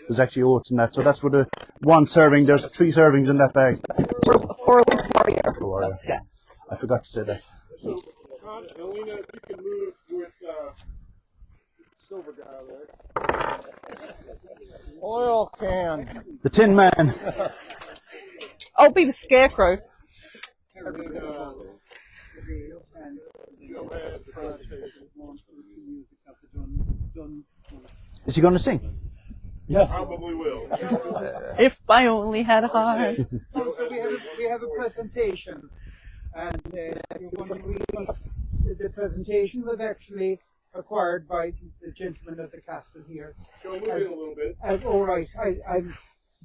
There's actually oats in that. So that's what the one serving. There's 3 servings in that bag. For a warrior. Yeah. I forgot to say that. So, Elena, if you can move with Silver Guy there. Oil can. The Tin Man. I'll be the scarecrow. Is he going to sing? Yes. Probably will. If I only had a heart. So we have a presentation, and the presentation was actually acquired by the gentleman at the castle here. Can we move in a little bit? All right, I'm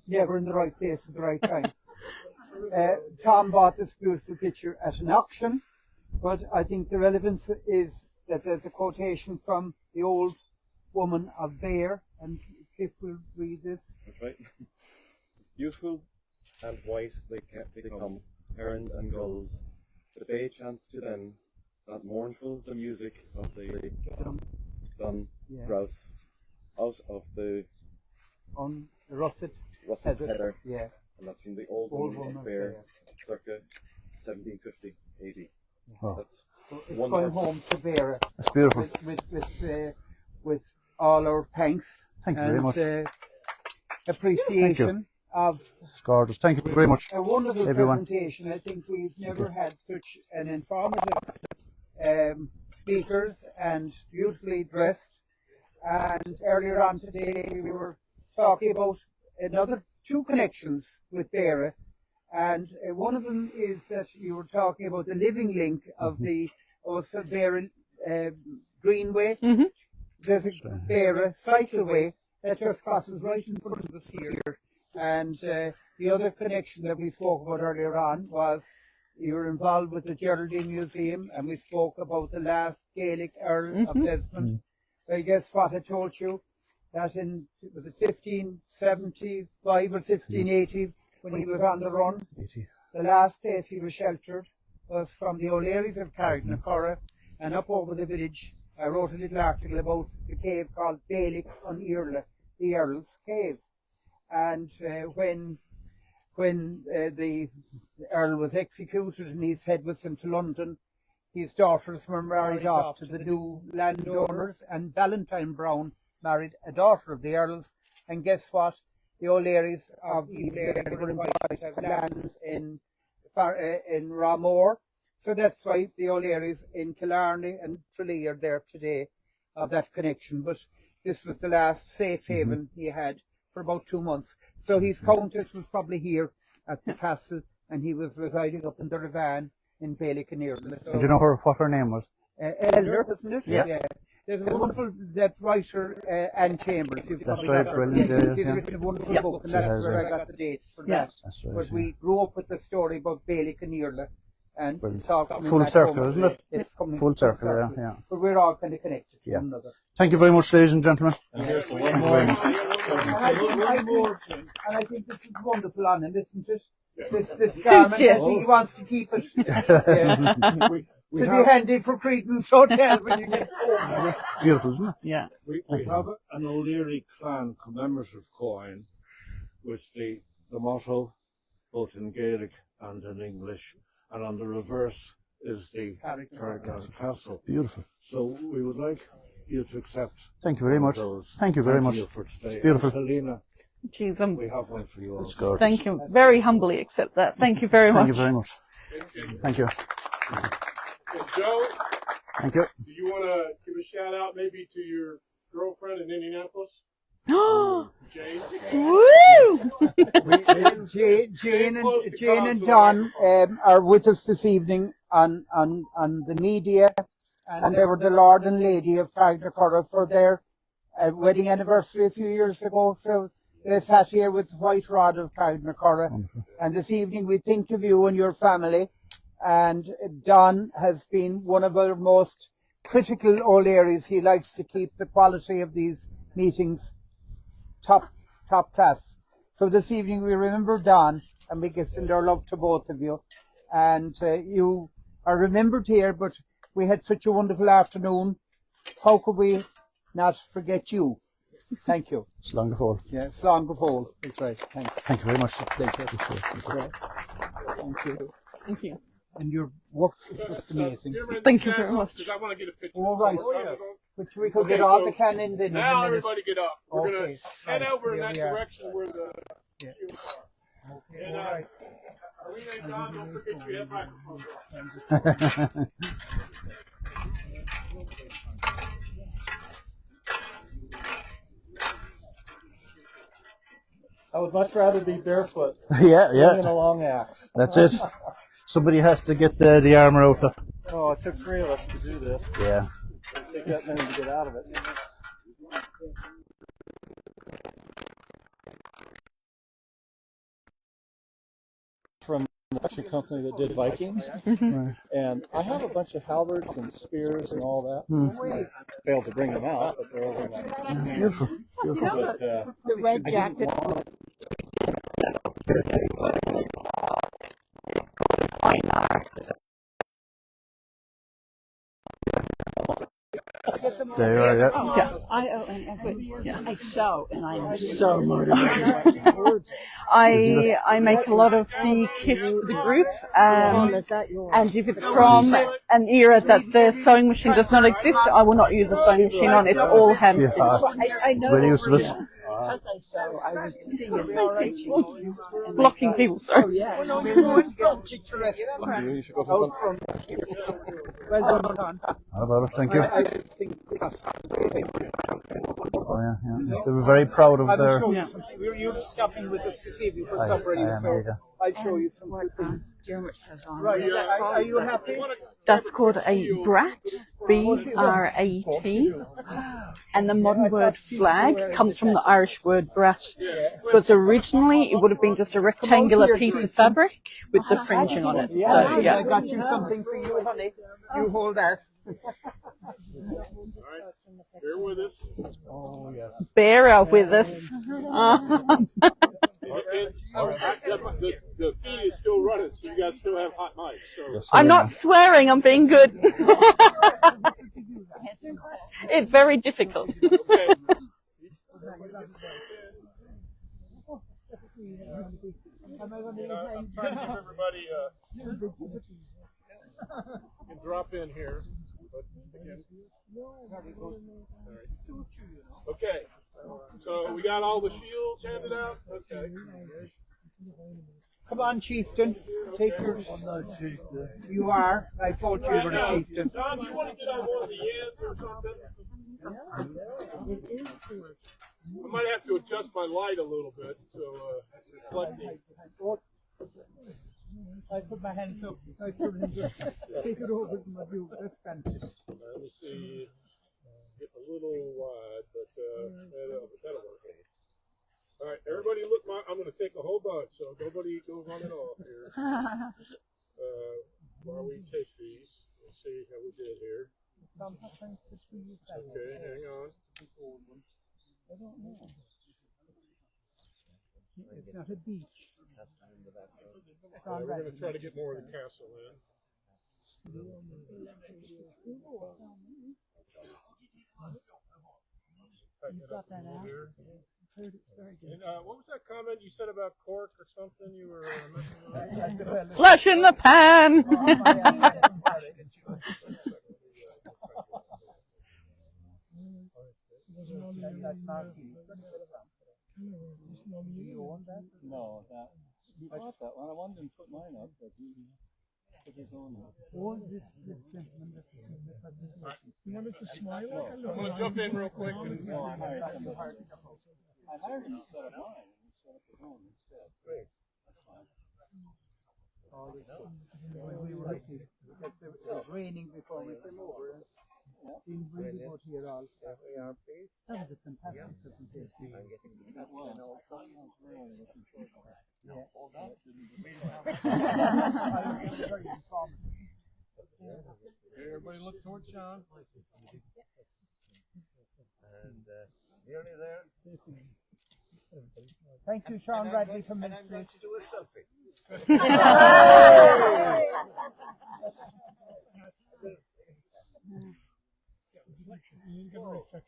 never in the right place at the right time. Tom bought this beautiful picture at an auction, but I think the relevance is that there's a quotation from the old woman of Beare, and Cliff will read this. That's right. It's beautiful and white they come, herons and gulls. The bay chants to them, not mournful the music of the dun grouse out of the russet heather. Yeah. And that's from the old woman of Beare, circa 1750, 80. Oh. That's It's one going verse. home to Beare That's beautiful. with all our thanks Thank you very much. appreciation of It's gorgeous. Thank you very much. a wonderful Everyone. presentation. I think we've never had such an informative speakers and beautifully dressed. And earlier on today, we were talking about another two connections with Beare. And one of them is that you were talking about the living link of the Beare Greenway. Mm-hmm. There's a Beare cycleway that just crosses right in front of us here. And the other connection that we spoke about earlier on was you were involved with the Geraldine Museum, and we spoke about the last Gaelic Earl of Desmond. Well, guess what I told you? That in, was it 1575 or 1580, when he was on the run, the last place he was sheltered was from the O'Learys of Carraig na Curragh, and up over the village. I wrote a little article about the cave called Gaelic on Iarla, the Earl's Cave. And when the Earl was executed and his head was sent to London, his daughters were married off to the new landowners, and Valentine Brown married a daughter of the Earl's. And guess what? The O'Learys of Beare were invited to have lands in Ramore. So that's why the O'Learys in Killarney and Tralee are there today of that connection. But this was the last safe haven he had for about 2 months. So his countess was probably here at the castle, and he was residing up in the Ravan in Ballyconnear. So, Do you know what her name was? Elder, isn't it? Yeah. There's a wonderful that writer, Anne Chambers. You've That's probably right, got her. brilliant, She's yeah. written a wonderful Yeah. book, and She that's has, where yeah. I got the dates for Yeah. that. That's right. But yeah. we grew up with the story about Ballyconnear, and Brilliant. it's all coming Full back circle, home. isn't it? It's coming Full circle, yeah. But we're all kind of connected to Yeah. one another. Thank you very much, ladies and gentlemen. And here's the one Thank you more. very much. And I think this is wonderful on him, isn't it? This garment, you. I think he wants to keep it. Yeah. To be handy for Cretan's Hotel when you get home. Beautiful, isn't it? Yeah. We have an O'Leary clan commemorative coin with the motto both in Gaelic and in English, and on the reverse is the Carraig Castle. Beautiful. So we would like you to accept. Thank you very one of much. those. Thank you very much. You for today. Beautiful. And Helena, Jeez, we have one for you. It's Also. gorgeous. thank you. Very humbly accept that. Thank you very Thank much. you very much. Thank you. And Joe, Thank you. do you want to give a shout out maybe to your girlfriend in Indianapolis, Jane? Woo! Jane and Don are with us this evening on the media, and they were the Lord and Lady of Carraig na Curragh for their wedding anniversary a few years ago. So they sat here with White Rod of Carraig na Curragh, and this evening we think of you and your family. And Don has been one of our most critical O'Learys. He likes to keep the quality of these meetings top class. So this evening we remember Don, and we give send our love to both of you. And you are remembered here, but we had such a wonderful afternoon. How could we not forget you? Thank you. Slán go fóill. Yeah, Slán go fóill. That's right. Thanks. Thank you very much. Thank you. Thank you. And your work is just amazing. Thank you very much. Because I want to get a picture. All right. Which we could get all the cannon in. Now everybody get up. We're Okay. going to head over in Here that we are. direction where the Yeah. shields are. Okay, And all right. Arena and Don, don't forget your head microphone. I would much rather be barefoot Yeah, swinging yeah. a long axe. That's it. Somebody has to get the armour out there. Oh, it took 3 of us to do this. Yeah. Take that many to get out of it. From the production company that did Vikings, Right. and I have a bunch of halberds and spears and all that. Failed to bring them out, but they're over there. Beautiful. Beautiful. But, The red jacket. Get them There you are, yeah. Yeah. I sew, and I am so motivated. I make a lot of the kit for the group, and if it's from an era that the sewing machine does not exist, I will not use a sewing machine on. It's all hand stitched. I know. Really used to it. Because I sew, I was thinking of teaching. Blocking people, sorry. You should go from well done, John. How about it? Thank you. I think that's Oh, yeah. They were very proud of their... You're stopping with us to see if you put stuff ready, so I'll show you some good things. Dermot has on. Right, are you happy? That's called a brat, B-R-A-T. And the modern word flag comes from the Irish word brat. Because originally it would have been just a rectangular piece of fabric with the fringing on it. So, yeah. I got you something for you, honey. You hold that. Bear with us. Oh, yes. Bear with us. The feed is still running, so you guys still have hot mics. So. I'm not swearing, I'm being good. It's very difficult. Okay. I'm trying to give everybody can drop in here. But again, okay, so we got all the shields handed out. Okay. Come on, chieftain. Take your. You are. I told you you were the chieftain. John, do you want to get on one of the ends or something? I might have to adjust my light a little bit so reflecting. I put my hands up. I told him to take it over to my view. That's fantastic. Let me see. Get a little wide, but that'll work. All right, everybody look. I'm going to take a whole bunch, so nobody goes on and off here. While we take these, let's see how we did here. Okay, hang on. It's not a beach. We're going to try to get more of the castle in. Got that out. And what was that comment you said about Cork or something? You were mentioning. Flesh in the pan. No, he bought that one. I wanted him to put mine up, but he put his own up. You wanted to smile? I'm going to jump in real quick. No, I hired him to set up mine, and he set up his own instead. Great. That's fine. We were lucky because it was raining before we came over. Been really good here all. That was a fantastic presentation. That was. Everybody look towards Sean. And nearly there. Thank you, Sean Bradley from Ministry. I'm going to do a selfie.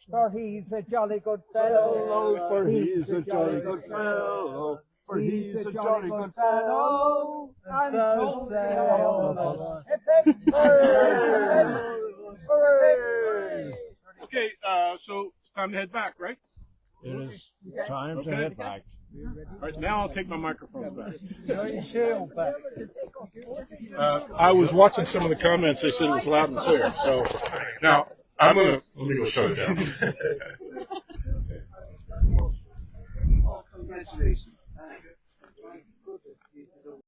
For he's a jolly good fellow. For he's a jolly good fellow. For he's a jolly good fellow. And so say all of us. Okay, so it's time to head back, right? It is time to head back. All right, now I'll take my microphone back. I was watching some of the comments. They said it was loud and clear. So now let me go shut it down. Congratulations.